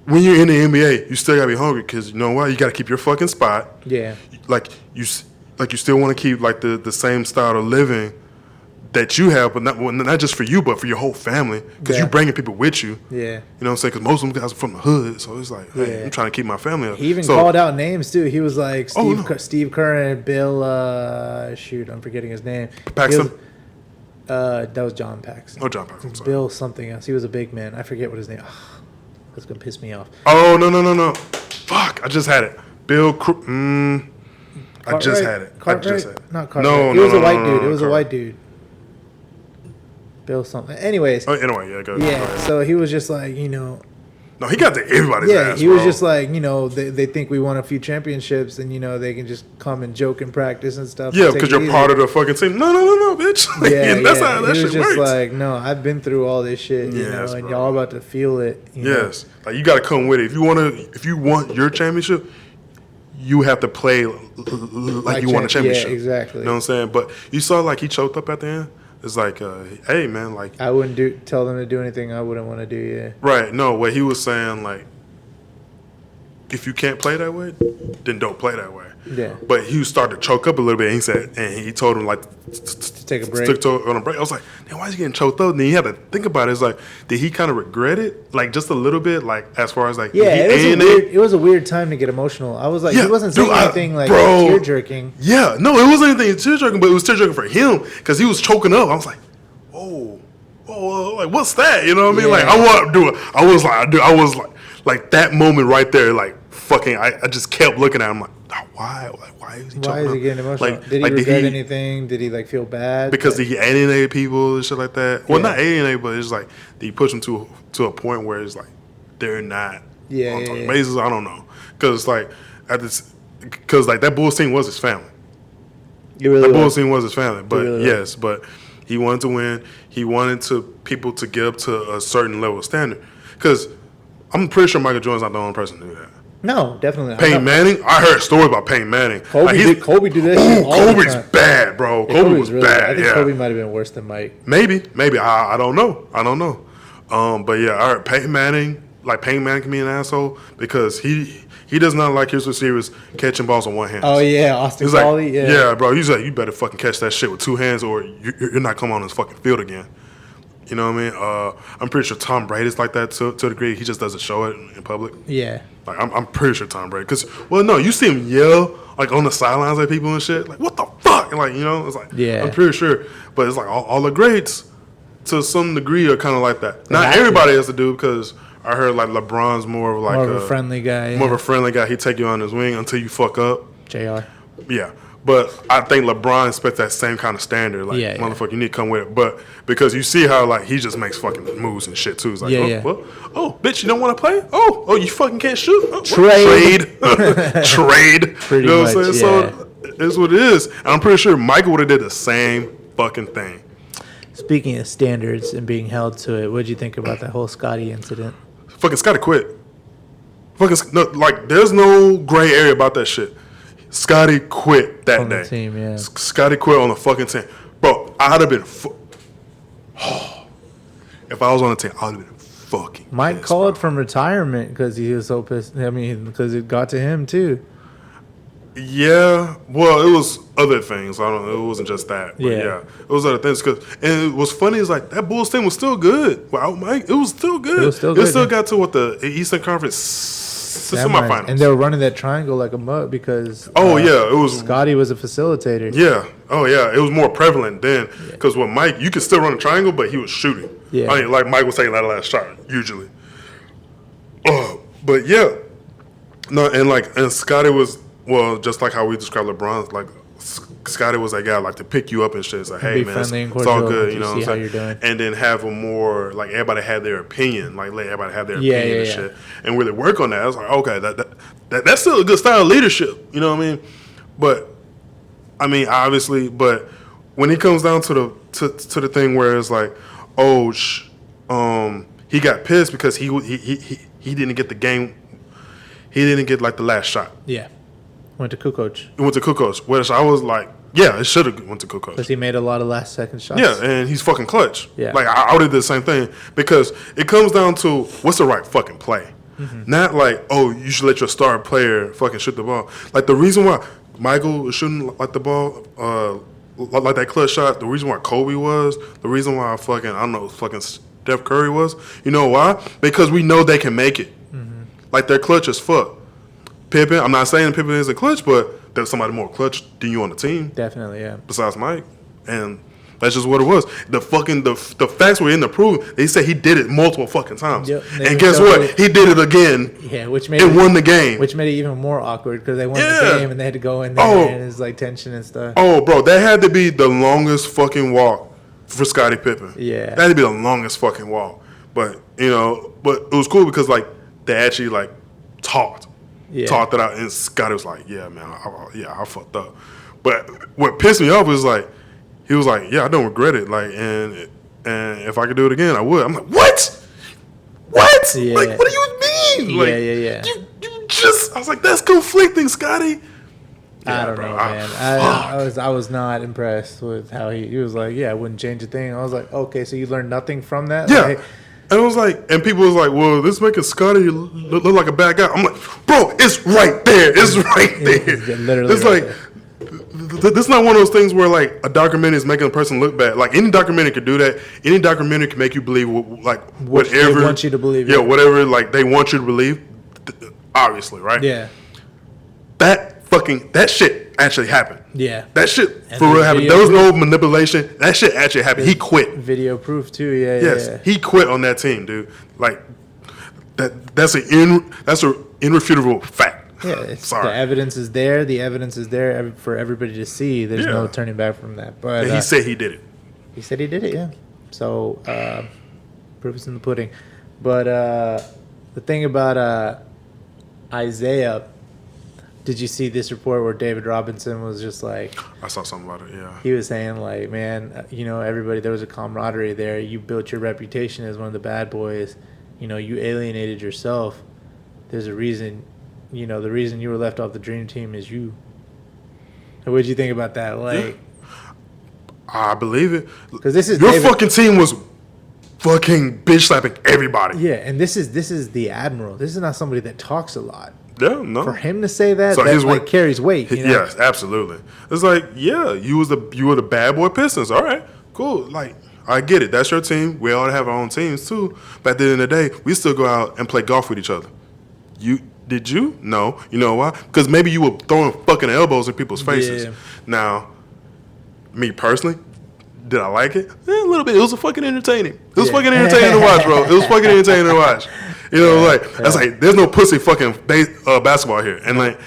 When you're in the NBA, you still gotta be hungry because you know what? You gotta keep your fucking spot. Yeah. Like you still want to keep like the same style of living that you have, but not just for you, but for your whole family because you're bringing people with you. Yeah. You know what I'm saying? Because most of them guys are from the hood, so it's like, hey, I'm trying to keep my family up. He even called out names too. He was like Steve Kerr and Bill. I'm forgetting his name. Paxton. That was John Paxson. Oh, John Paxson. I'm sorry. Bill something else. He was a big man. I forget what his name. That's gonna piss me off. Oh no! Fuck! I just had it. Bill. I just had it. Not Cartwright. It was a white dude. It was a white dude. Bill something. Anyways. Oh, anyway, yeah, go Yeah. ahead. So he was just like, No, he got to everybody's yeah, ass. he was bro. just like, they think we won a few championships, and they can just come and joke and practice and stuff. Yeah, because you're part of the fucking team. No, bitch. Like, that's how that he shit was just works. like, no, I've been through all this shit, Yes, and bro. y'all about to feel it. Yes, like you got to come with it. If you want your championship, you have to play like you won a championship. Yeah, exactly. You know what I'm saying? But you saw like he choked up at the end. It's like, hey man, like I wouldn't tell them to do anything I wouldn't want to do. Yeah. right. No, what he was saying, like, if you can't play that way, then don't play that way. Yeah. But he started to choke up a little bit. And he said, and he told him like to take a break. On a break. I was like, man, why is he getting choked up? And then you had to think about it. It's like, did he kind of regret it, like just a little bit, like as far as like Yeah, did it was a weird time to get emotional. I was like, Yeah, he wasn't saying dude, anything like bro. tear jerking. Yeah, no, it wasn't anything tear jerking, but it was tear jerking for him because he was choking up. I was like, whoa, like what's that? You know what I mean? Yeah. Like I want to do it. I was like that moment right there, like fucking. I just kept looking at him like, why? Like why is he choking Why is he up? getting emotional? Like, did he regret anything? Did he like feel bad? Because he alienated people and shit like that. Well, Yeah. not alienate, but it's like he pushed them to a point where it's like they're not on talking basis. I don't know, because like because like that Bulls team was his family. It really That Bulls was. team was his family, but really was. yes, but he wanted to win. He wanted people to get up to a certain level of standard. Because I'm pretty sure Michael Jordan's not the only person to do that. No, definitely not. Peyton Manning, I heard stories about Peyton Manning. Kobe Like, did that shit all the Kobe's time. bad, bro. Yeah, Kobe was really bad. I think Yeah, Kobe might have been worse than Mike. maybe. I don't know. But yeah, I heard Peyton Manning. Like Peyton Manning can be an asshole because he does not like his receivers catching balls on one hand. Oh yeah, Austin He's like, Collie. yeah, bro. He's like, you better fucking catch that shit with two hands, or you're not coming on this fucking field again. You know what I mean? I'm pretty sure Tom Brady's like that to a degree. He just doesn't show it in public. Yeah. Like I'm pretty sure Tom Brady, because no, you see him yell like on the sidelines at people and shit. Like what the fuck? And like it's like Yeah. I'm pretty sure, but it's like all the greats to some degree are kind of like that. Not have to. everybody has to do, because I heard like LeBron's more of like More of a friendly guy. more of a friendly guy. He take you on his wing until you fuck up. JR. Yeah. But I think LeBron expects that same kind of standard. Like, Yeah, yeah. motherfucker, you need to come with it. But because you see how, like, he just makes fucking moves and shit, too. It's like, bitch, you don't want to play? Oh, you fucking can't shoot? Oh, Trade. Trade. Pretty you know what I'm much, saying? So, it's what it is. And I'm pretty sure Michael would have did the same fucking thing. Speaking of standards and being held to it, what did you think about that whole Scotty incident? Fucking Scotty quit. There's no gray area about that shit. Scotty quit that On the day. team, yeah. Scotty quit on the fucking team. Bro, I'd have been... if I was on the team, I'd have been fucking Mike pissed, called bro. from retirement because he was so pissed. I mean, because it got to him too. Yeah, well, it was other things. I don't know. It wasn't just that. But Yeah. yeah, it was other things. And what's funny is like that Bulls team was still good. Without Mike, it was still good. It was still good, still yeah. got to the Eastern Conference semifinals. And they were running that triangle like a mug because it was Scotty was a facilitator. Yeah. Oh, yeah. It was more prevalent then. Because with Mike, you could still run a triangle, but he was shooting. Yeah. I mean, like Mike was taking that last shot, usually. But yeah. No, and Scotty was, well, just like how we described LeBron, like Scotty was that guy like to pick you up and shit. It's like, hey, be man, friendly and it's all cordial, good. You know see what I'm how saying? you're doing. And then have a more, like, everybody had their opinion. Like, let everybody have their Yeah, opinion yeah, and yeah. shit. And really work on that. I was like, okay, that's still a good style of leadership. You know what I mean? But, I mean, obviously, but when it comes down to the thing where it's like, he got pissed because he didn't get the game. He didn't get like the last shot. Yeah. Went to Kukoc It went to Kukoc, which I was like, yeah, it should have went to Kukoc. because he made a lot of last second shots. Yeah, and he's fucking clutch. Yeah. Like I would have did the same thing because it comes down to what's the right fucking play. Mm-hmm. Not like, you should let your star player fucking shoot the ball. Like the reason why Michael was shooting like the ball, like that clutch shot, the reason why Kobe was, the reason why fucking Steph Curry was, you know why? Because we know they can make it. Mm-hmm. Like they're clutch as fuck. Pippen, I'm not saying Pippen isn't clutch, but there's somebody more clutch than you on the team Definitely, yeah. besides Mike. And That's just what it was. The facts were in the proof. They said he did it multiple fucking times. Yep. And guess what? He did it again. Yeah, which made and won the game. Which made it even more awkward because they won the game and they had to go in there and it's like tension and stuff. Oh, bro, that had to be the longest fucking walk for Scottie Pippen. Yeah. That had to be the longest fucking walk. But, but it was cool because, like, they actually, like, talked it out. And Scottie was like, yeah, man, I fucked up. But what pissed me off was, like, he was like, yeah, I don't regret it. Like, and if I could do it again, I would. I'm like, what? What? Yeah. Like, what do you mean? Like, yeah. You just, I was like, that's conflicting, Scotty. I don't know, man. I was not impressed with how he was like, yeah, I wouldn't change a thing. I was like, okay, so you learned nothing from that? Yeah. Like, and it was like, and people was like, well, this making Scotty look like a bad guy. I'm like, bro, it's right there. It's right there. Literally it's right like, this is not one of those things where, like, a documentary is making a person look bad. Like, any documentary could do that. Any documentary can make you believe, like, whatever. They want you to believe. Yeah, whatever, like, they want you to believe. Obviously, right? Yeah. That shit actually happened. Yeah. That shit for real happened. There was no manipulation. That shit actually happened. He quit. Video proof too. Yeah. Yes, yeah. he quit on that team, dude. Like that's an irrefutable fact. Yeah, Sorry. The evidence is there. The evidence is there for everybody to see. There's no turning back from that. But and he said he did it. He said he did it. Yeah. So proof is in the pudding. But the thing about Isaiah. Did you see this report where David Robinson was just like... I saw something about it, yeah. He was saying, like, man, everybody, there was a camaraderie there. You built your reputation as one of the bad boys. You alienated yourself. There's a reason, the reason you were left off the dream team is you. What did you think about that? Like... I believe it. Because this is your fucking team was fucking bitch slapping everybody. Yeah, and this is the admiral. This is not somebody that talks a lot. Yeah, no. For him to say that, so that carries weight. Yes, absolutely. It's like, yeah, you were the bad boy Pistons. All right, cool. Like, I get it. That's your team. We all have our own teams too. But at the end of the day, we still go out and play golf with each other. Did you? No. You know why? Because maybe you were throwing fucking elbows in people's faces. Yeah. Now, me personally, did I like it? Yeah, a little bit. It was fucking entertaining. It was fucking entertaining to watch, bro. It was fucking entertaining to watch. That's like, there's no pussy fucking basketball here. And, like,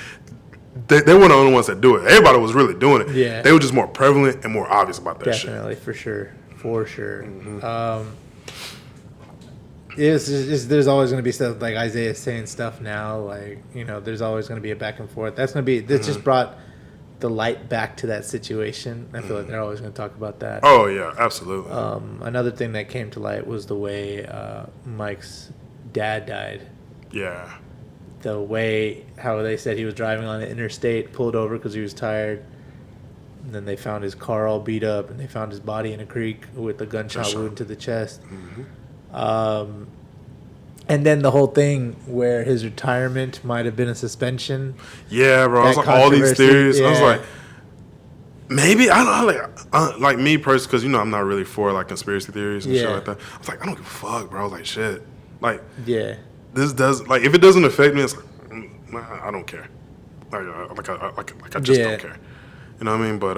they weren't the only ones that do it. Everybody was really doing it. Yeah. They were just more prevalent and more obvious about that shit. Definitely, for sure. Mm-hmm. There's always going to be stuff like Isaiah saying stuff now. Like, there's always going to be a back and forth. This just brought the light back to that situation. I feel like they're always going to talk about that. Oh, yeah, absolutely. Another thing that came to light was the way Mike's dad died. Yeah. The way how they said he was driving on the interstate, pulled over because he was tired. And then they found his car all beat up, and they found his body in a creek with a gunshot wound to the chest. Mm-hmm. And then the whole thing where his retirement might have been a suspension. Yeah, bro. I was like, all these theories. Yeah. I was like, maybe, I don't know, like me personally, because, I'm not really for, like, conspiracy theories and shit like that. I was like, I don't give a fuck, bro. I was like, shit. Like, yeah, this does, like, if it doesn't affect me, it's like, I don't care. Like I just don't care. You know what I mean? But,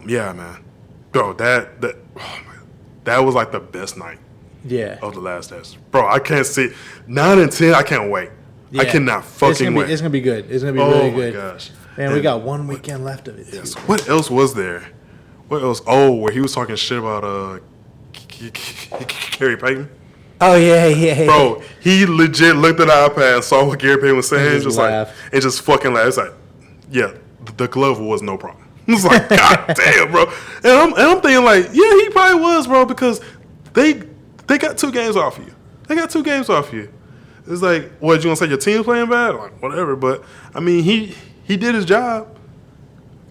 yeah, man. Bro, that was, like, the best night. Yeah. Of the last dance. Bro, I can't see. 9 and 10, I can't wait. Yeah. I cannot fucking wait. It's going to be good. It's going to be really good. Oh, my gosh. Man, we got one weekend left of it. Yes. Too. What else was there? What else? Oh, where he was talking shit about Gary Payton. Oh, yeah. Bro, he legit looked at the iPad and saw what Gary Payton was saying, and just fucking laughed. It's like, yeah, the glove was no problem. It's like, God damn, bro. And I'm thinking, like, yeah, he probably was, bro, because they got 2 games off of you. It's like, what, you gonna say your team's playing bad? Like, whatever. But I mean, he did his job.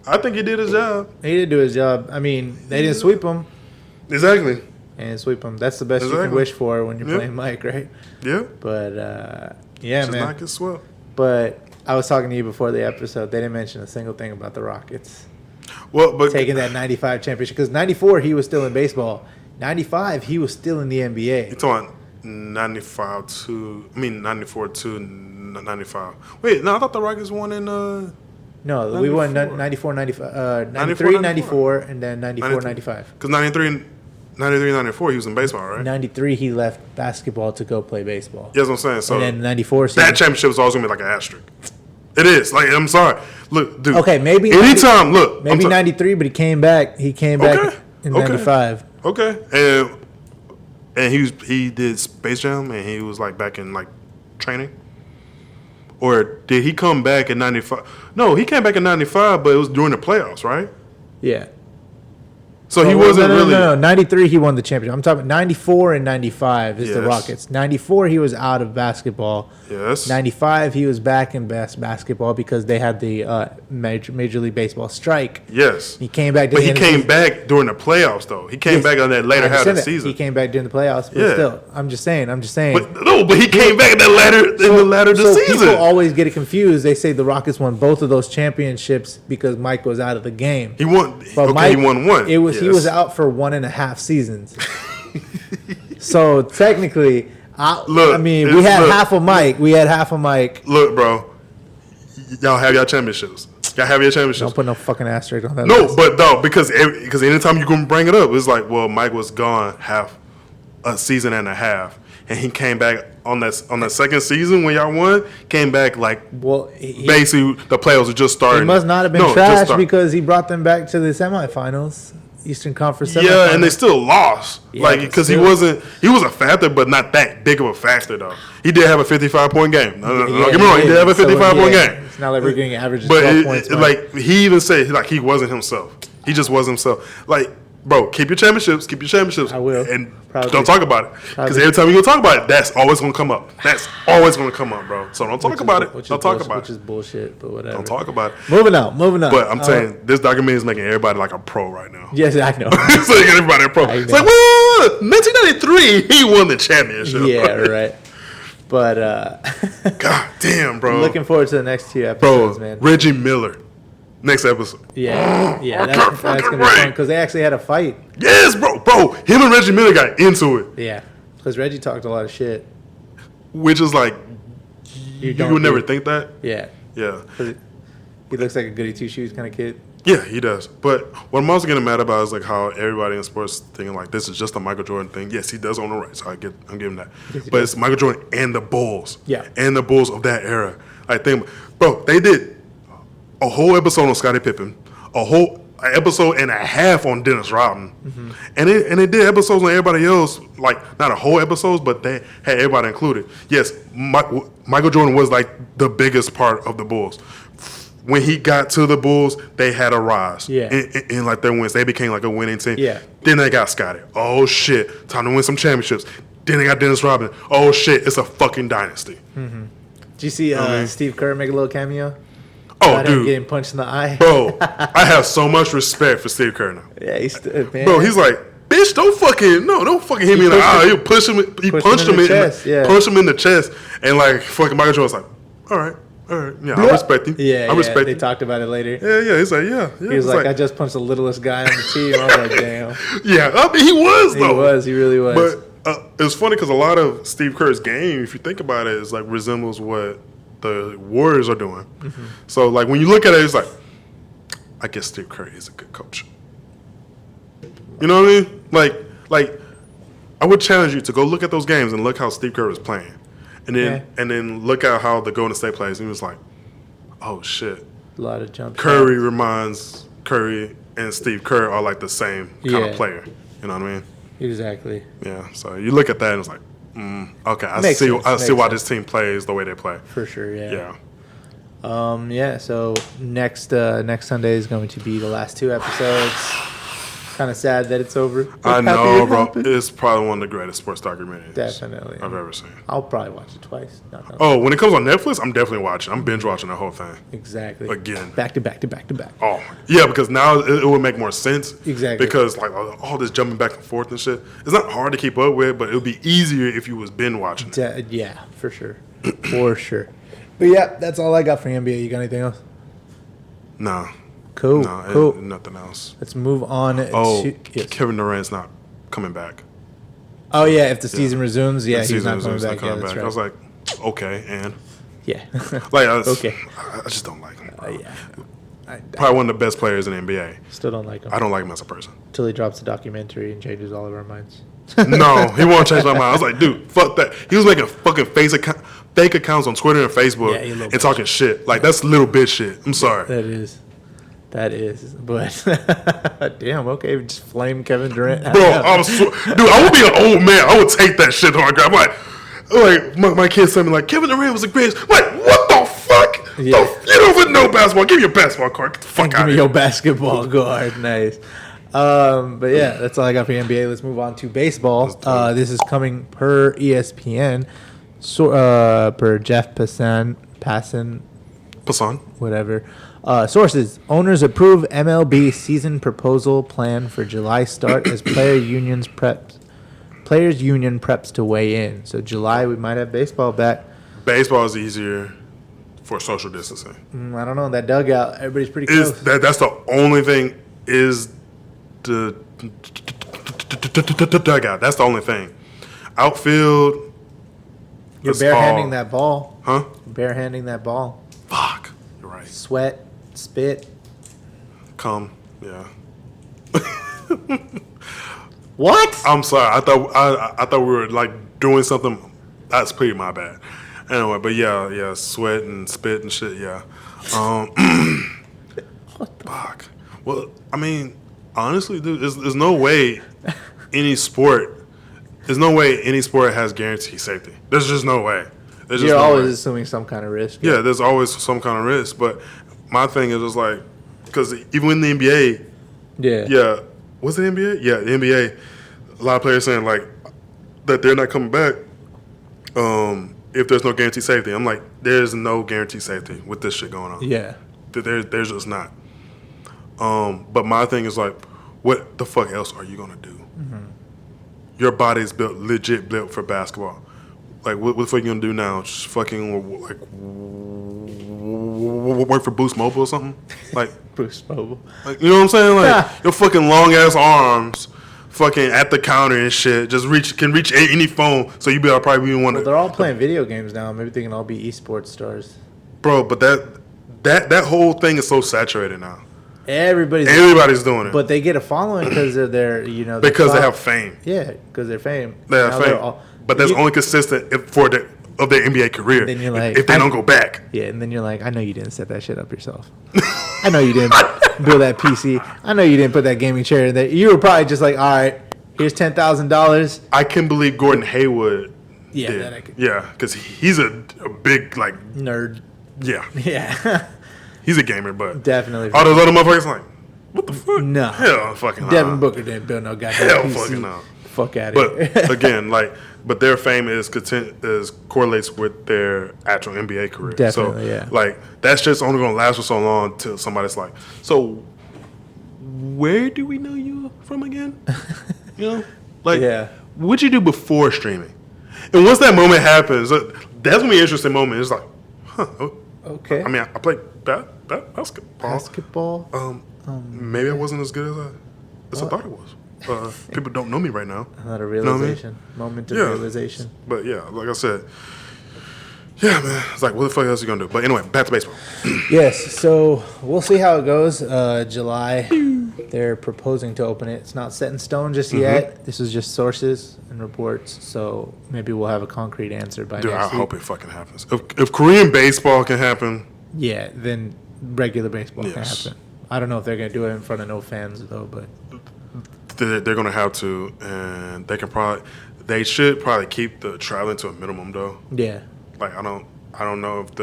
I think he did his job. He did do his job. I mean, they didn't sweep him. Exactly. And sweep him. That's the best you can wish for when you're playing Mike, right? Yeah. But yeah, just man. not get swept. But I was talking to you before the episode. They didn't mention a single thing about the Rockets. Well, but taking that 95 championship, because 94 he was still in baseball. 95 he was still in the NBA. You're talking 94 to 95. Wait, no, I thought the Rockets won in No, we won 94. 94, 95, 94, 93, 94, and then 94, 95. Because 93, 94, he was in baseball, right? 93, he left basketball to go play baseball. Yeah, that's what I'm saying. So And then 94 that season. championship is always gonna be like an asterisk. It is. Like, I'm sorry. Look, dude. Okay, maybe anytime. Look, maybe I'm 93, but he came back. He came back Okay, in okay. 95. Okay, and he did Space Jam, and he was like back in like training. Or did he come back in 95? No, he came back in 95, but it was during the playoffs, right? Yeah. So he wasn't really. No. 93, he won the championship. I'm talking 94 and 95 is the Yes. Rockets. 94, he was out of basketball. Yes. 95, he was back in basketball because they had the Major League Baseball strike. Yes. He came back. But he came back during the playoffs, though. He came back on that later half of the season. He came back during the playoffs, but Yeah. still, I'm just saying. But he came back in that latter of the season. People always get it confused. They say the Rockets won both of those championships because Mike was out of the game. He won. But He won one. He was Yes. out for 1.5 seasons. So technically, Look, I mean, we had half a Mike. We had half a Mike. Look, bro. Y'all have your championships. Y'all have your championships. Don't put no fucking asterisk on that. No, list. but no, because anytime you can bring it up, it's like, well, Mike was gone half a season and a half, and he came back on that second season when y'all won. Came back like, well, basically the playoffs were just starting. he must not have been No, just trash start- because he brought them back to the semifinals, Eastern Conference semifinals. Yeah, and they still lost. Yeah, like but because he still. was a factor, but not that big of a factor though. He did have a 55-point game. No, Yeah, don't get me wrong, he did have a 55-point game. It's not like we're getting averages But 12 points. man. like he even said, like he wasn't himself. He just wasn't himself. Like, bro, keep your championships. Keep your championships. I will. And Proudly. don't talk about it because Proudly. every time you go talk about it, that's always gonna come up. That's always gonna come up, bro. So don't talk about it. Don't talk about Which it. is bullshit, but whatever. Don't talk about it. Moving on. But I'm saying this documentary is making everybody like a pro right now. Yes, I know. It's making everybody a pro. I It's know. like, well, 1993, he won the championship. Yeah, right. But God damn, bro. looking forward to the next 2 Bro, episodes, man. Reggie Miller. Next episode. Yeah, I that's can't gonna fucking be fun wait. because they actually had a fight. Yes, bro. Bro, him and Reggie Miller got into it, Yeah, because Reggie talked a lot of shit. which is like, you don't would never do- think that. Yeah, Yeah. 'cause he looks like a goody two shoes kind of kid. Yeah, he does. But what I'm also getting mad about is like how everybody in sports thinking like this is just a Michael Jordan thing. Yes, he does own the rights. I'm giving that. Yes, he But does. it's Michael Jordan and the Bulls. Yeah. And the Bulls of that era. Bro, they did a whole episode on Scottie Pippen, a whole episode and a half on Dennis Rodman, and they did episodes on everybody else. Like not a whole episodes, but they had everybody included. Yes, Michael Jordan was like the biggest part of the Bulls. When he got to the Bulls, they had a rise. Yeah. In like their wins, they became like a winning team. Yeah. Then they got Scottie. Oh shit, time to win some championships. Then they got Dennis Rodman. Oh shit, it's a fucking dynasty. Did you see Steve Kerr make a little cameo? Oh, About him dude. getting punched in the eye. Bro, I have so much respect for Steve Kerr now. Yeah, he's man. Bro, he's like, bitch, don't fucking hit me in the eye. He punched him. He punched him in the chest, yeah. punched him in the chest, and like fucking Michael Jordan's like, all right, yeah, I respect him. Yeah, I respect They him. talked about it later. Yeah, he's like, yeah. He was It's like, I just punched the littlest guy on the team. I was like, damn. yeah, I mean, he was He though. was. He really was. But it's funny because a lot of Steve Kerr's game, if you think about it, is like resembles what the Warriors are doing. Mm-hmm. So like when you look at it, it's like, I guess Steve Kerr is a good coach. You know what I mean? Like I would challenge you to go look at those games and look how Steve Kerr was playing, and then look at how the Golden State plays. And he was like, oh shit, a lot of jump Curry shots. reminds Curry and Steve Kerr are like the same kind Yeah. of player. You know what I mean? Exactly. Yeah, so you look at that and it's like, okay, I Makes see. sense, I see makes why sense. this team plays the way they play. For sure, yeah. Yeah, Yeah, so next Sunday is going to be the last 2 episodes. Kind of sad that it's over. but I happy know, it bro. happened. It's probably one of the greatest sports documentaries Definitely. I've ever seen. I'll probably watch it twice. Not gonna- Oh, when it comes on Netflix, I'm definitely watching. I'm binge watching the whole thing. Exactly. Again. Back to back to back to back. Oh, yeah, because now it would make more sense. Exactly. Because like all this jumping back and forth and shit, it's not hard to keep up with, but it would be easier if you was binge watching it. Yeah, for sure. For sure. But yeah, that's all I got for NBA. You got anything else? No, Cool. no, Cool. nothing else. Let's move on Oh, to yes. Kevin Durant's not coming back. Oh yeah, if the season resumes, yeah, The he's season not is coming not back. Yeah, that's right. I was like, okay, and Yeah. Like, Okay. I just don't like him. Bro. Yeah. I Probably one of the best players in the NBA. still don't like him. I don't like him as a person. Until he drops a documentary and changes all of our minds. No, he won't change my mind. I was like, dude, fuck that. He was making fucking fake accounts on Twitter and Facebook Yeah, he a little and talking shit. Like, that's little bitch shit. I'm sorry. That is. But damn, okay, just flame Kevin Durant. Bro, dude, I would be an old man. I would take that shit on. I'm like my kids tell me like Kevin Durant was the greatest. I'm like, what the fuck? Yeah. You don't even know basketball. Give me your basketball card. Get the fuck Give out me of your here. basketball guard. Nice. But yeah, that's all I got for the NBA. Let's move on to baseball. This is coming per ESPN. So, per Jeff Passan, Passan. whatever. Sources: Owners approve MLB season proposal plan for July start as Players Union preps to weigh in. So July we might have baseball back. Baseball is easier for social distancing. I don't know, that dugout. Everybody's pretty close. That's the only thing is the dugout. That's the only thing. Outfield. You're it's barehanding all- that ball. Huh? Barehanding that ball. Fuck. You're right. Sweat, spit. Come. Yeah. What? I'm sorry. I thought we were like doing something. That's pretty my bad. Anyway, but yeah, sweat and spit and shit. Yeah. Fuck. Well, I mean, honestly, dude, there's no way any sport. There's no way any sport has guaranteed safety. There's just no way. There's just You're no always way. assuming some kind of risk. Yeah, there's always some kind of risk. But my thing is just like, because even in the NBA, yeah, what's the NBA? Yeah, the NBA. A lot of players saying like that they're not coming back if there's no guaranteed safety. I'm like, there's no guaranteed safety with this shit going on. Yeah. There's just not. But my thing is like, what the fuck else are you gonna do? Mm-hmm. Your body's legit built for basketball. Like, what the fuck you gonna do now? Just fucking like work for Boost Mobile or something? Like, Bruce Mobile. you know what I'm saying? Like, your fucking long ass arms, fucking at the counter and shit, just can reach any phone. So you probably want to. Well, they're all playing video games now. Maybe they can all be esports stars. Bro, but that whole thing is so saturated now. Everybody's doing it. But they get a following because of their, because they have fame. Yeah, because they're fame. They have Now they're fame. all- But that's you- only consistent of their NBA career. Then you're like, if they don't go back. Yeah, and then you're like, I know you didn't set that shit up yourself. I know you didn't build that PC. I know you didn't put that gaming chair in there. You were probably just like, all right, here's $10,000. I can believe Gordon Hayward. Yeah, did. that I could. Yeah, because he's a big like Nerd. yeah, Yeah, he's a gamer, but definitely. all those other motherfuckers like, what the fuck? No. Hell, fucking nah. Devin Booker didn't build no goddamn Hell, PC. fucking no. Fuck out of here. But again, like, but their fame is correlates with their actual NBA career. Definitely, so, yeah. Like, that's just only gonna last for so long till somebody's like, so where do we know you from again? You know, like, Yeah. what'd you do before streaming? And once that moment happens, that's gonna be an interesting moment. It's like, huh? Okay. I mean, I played basketball. Basketball. Maybe I wasn't as good as I thought it was. People don't know me right now. Not a You know what I mean? realization. Moment of Yeah. realization. But yeah, like I said, yeah, man. It's like, what the fuck else you gonna do? But anyway, back to baseball. Yes, so we'll see how it goes. July, they're proposing to open it. It's not set in stone just Mm-hmm. yet. This is just sources and reports, so maybe we'll have a concrete answer by Dude, I next week. hope it fucking happens. If Korean baseball can happen, Yeah, then regular baseball can Yes. happen. I don't know if they're gonna do it in front of no fans though, but they're gonna have to, and they should probably keep the traveling to a minimum though. yeah, Like I don't know if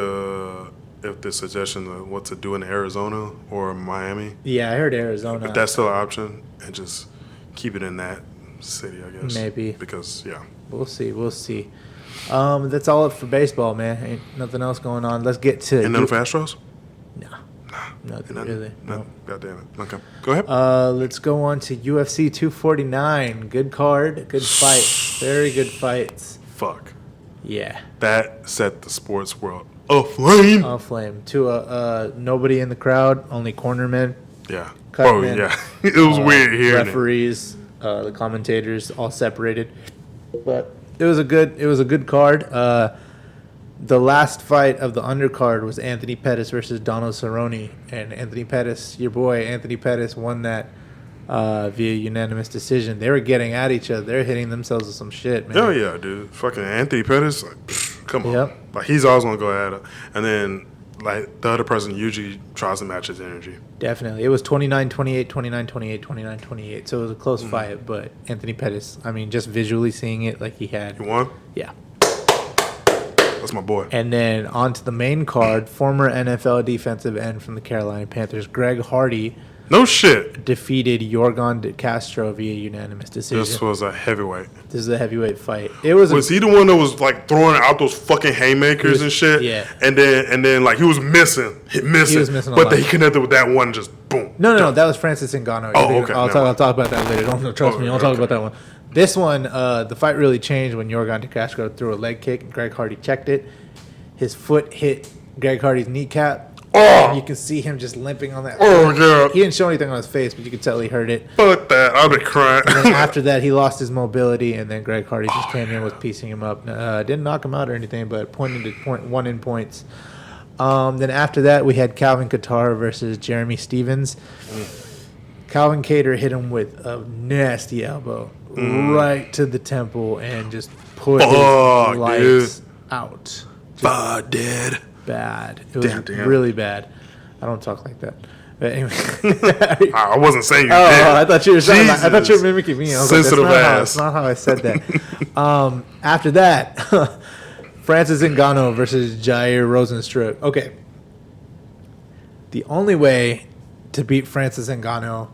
the suggestion of what to do in Arizona or Miami, yeah. I heard Arizona. if that's still an option, and just keep it in that city, I guess. Maybe. Because yeah. We'll see. That's all up for baseball, man. Ain't nothing else going on. Let's get to And none for Astros? nothing None? really. No. No. God damn it. Okay. Go ahead. Let's go on to UFC 249. Good card, good fight, very good fights. Fuck. Yeah, That set the sports world aflame. aflame. To nobody in the crowd, only cornermen, Yeah. Cutman, yeah. It was weird hearing it. referees, the commentators, all separated. But it was a good card. The last fight of the undercard was Anthony Pettis versus Donald Cerrone, and Anthony Pettis, your boy Anthony Pettis, won that via unanimous decision. They were getting at each other. They're hitting themselves with some shit, man. Hell yeah, dude. Fucking Anthony Pettis, like, come on. Yep. Like, he's always gonna go at it, and then like the other person usually tries to match his energy. Definitely. It was 29-28, 29-28, 29-28. So it was a close fight, but Anthony Pettis, I mean, just visually seeing it, like he had. You won? Yeah. That's my boy. And then on to the main card, former NFL defensive end from the Carolina Panthers, Greg Hardy, No shit. defeated Yorgon De Castro via unanimous decision. This was a heavyweight. This is a heavyweight fight. It was. Was he the one that was like throwing out those fucking haymakers and shit? Yeah. And then like he was missing. He was missing a but lot. then he connected with that one, just boom. No, that was Francis Ngannou. Oh, okay, I'll never talk about that later. Don't trust me. I'll talk about that one. This one, the fight really changed when Yorgon De Castro threw a leg kick and Greg Hardy checked it. His foot hit Greg Hardy's kneecap. Oh. And you can see him just limping on that. Oh, yeah. He didn't show anything on his face, but you could tell he hurt it. Fuck that. I'd be crying. And then after that, he lost his mobility, and then Greg Hardy just came in, was piecing him up. Didn't knock him out or anything, but pointed to one in points. Then after that, we had Calvin Kattar versus Jeremy Stevens. Calvin Kattar hit him with a nasty elbow right to the temple and just put his lights out. Fuck, dead. Bad. It was Damn. really bad. I don't talk like that. But anyway. I wasn't saying you did. I thought you were saying I thought you were mimicking me. I was Sensitive like, ass. that's not how I said that. After that, Francis Ngannou versus Jair Rosenstruck. Okay. The only way to beat Francis Ngannou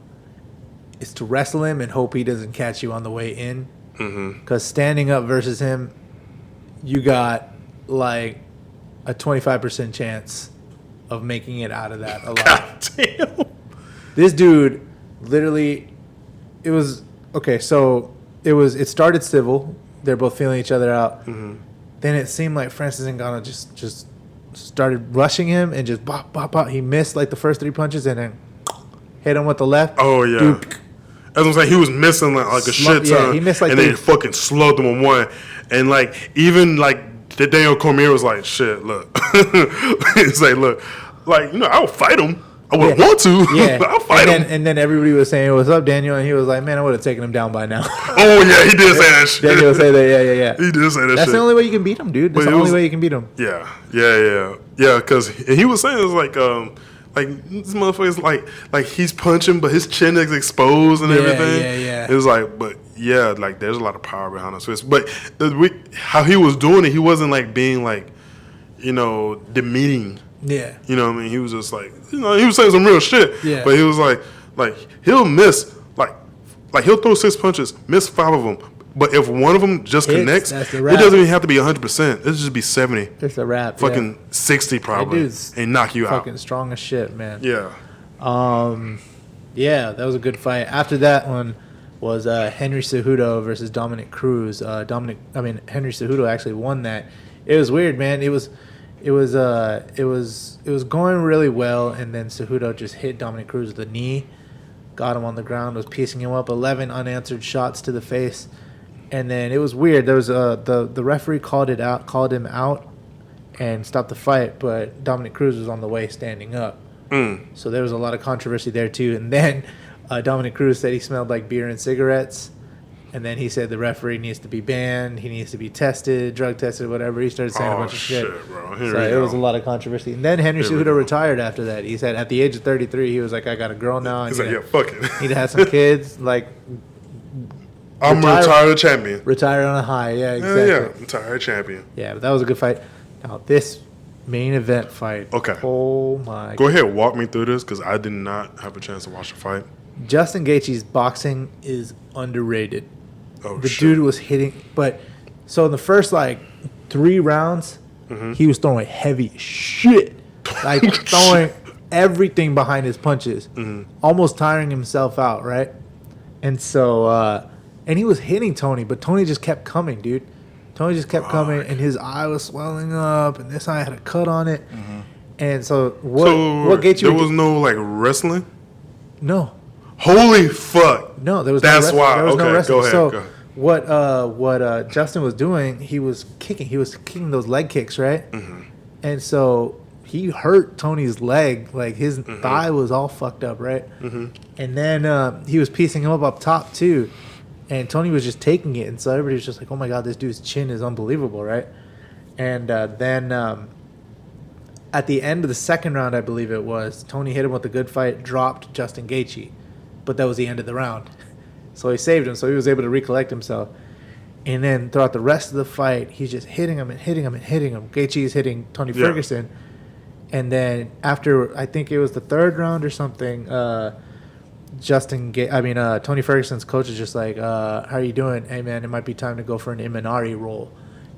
is to wrestle him and hope he doesn't catch you on the way in. Because standing up versus him, you got like a 25% chance of making it out of that alive. God damn. This dude, literally, it was okay. So it started civil. They're both feeling each other out. Then it seemed like Francis Ngannou just started rushing him and just bop bop bop. He missed like the first 3 punches and then hit him with the left. Oh yeah. Dude, As I'm saying, he was missing like a shit ton. Yeah, he missed like and then he fucking slugged him on one. And like even like the Daniel Cormier was like, shit, look. He's like, look, like, I'll fight him. I wouldn't want to. Yeah. I'll fight him. And then everybody was saying, "What's up, Daniel?" And he was like, "Man, I would have taken him down by now." Oh yeah, he did say that shit. Daniel would say that. Yeah. He did say that shit. That's the only way you can beat him, dude. That's But the it only was- way you can beat him. Yeah. Because he was saying it was like this motherfucker's like he's punching, but his chin is exposed and Yeah, everything. yeah. It was like, but yeah, like there's a lot of power behind his fist. But how he was doing it, he wasn't like being like, demeaning. Yeah. You know what I mean? He was just like, he was saying some real shit. Yeah. But he was like he'll miss, like he'll throw 6 punches, miss 5 of them. But if one of them just Hits, connects, that's the it wrap. doesn't even have to be 100%. It'll just be 70, It's a wrap. fucking 60 probably, dude's and knock you fucking out. strong as shit, man. Yeah. Yeah, that was a good fight. After that one was Henry Cejudo versus Dominic Cruz. Henry Cejudo actually won that. It was weird, man. It was going really well, and then Cejudo just hit Dominic Cruz with the knee, got him on the ground, was piecing him up. 11 unanswered shots to the face, and then it was weird. There was the referee called him out, and stopped the fight, but Dominic Cruz was on the way standing up. So there was a lot of controversy there too. And then Dominic Cruz said he smelled like beer and cigarettes. And then he said the referee needs to be banned. He needs to be tested, drug tested, whatever. He started saying a bunch of shit. Bro. So it was a lot of controversy. And then Henry Cejudo retired after that. He said at the age of 33, he was like, I got a girl now. He's like, yeah, fuck it. Need to have some kids. Like, I'm a retired champion. retire on a high. Yeah, exactly. Yeah, retired champion. Yeah, but that was a good fight. Now, this main event fight. Okay. Oh, my Go ahead, walk me through this because I did not have a chance to watch the fight. Justin Gaethje's boxing is underrated. Oh, The shit. dude was hitting, but so in the first 3 rounds, he was throwing heavy shit, like throwing everything behind his punches, almost tiring himself out, right? And so, and he was hitting Tony, but Tony just kept coming, dude. Tony just kept coming, and his eye was swelling up, and this eye had a cut on it. And so, what Gaethje? There was no wrestling. no. Holy fuck! No, there was That's no why. There was Okay, no wrestling. go ahead, So go ahead. what Justin was doing, he was kicking those leg kicks, right? Mm-hmm. And so he hurt Tony's leg, like his Mm-hmm. thigh was all fucked up, right? Mm-hmm. And then he was piecing him up top too, and Tony was just taking it, and so everybody was just like, "Oh my god, this dude's chin is unbelievable," right? And then at the end of the second round, I believe it was, Tony hit him with a good fight, dropped Justin Gaethje, but that was the end of the round. So he saved him, so he was able to recollect himself. And then throughout the rest of the fight, he's just hitting him and hitting him and hitting him. Gaethje is hitting Tony Yeah. Ferguson. And then after, I think it was the third round or something, Tony Ferguson's coach is just like, how are you doing? Hey, man, it might be time to go for an Imanari roll.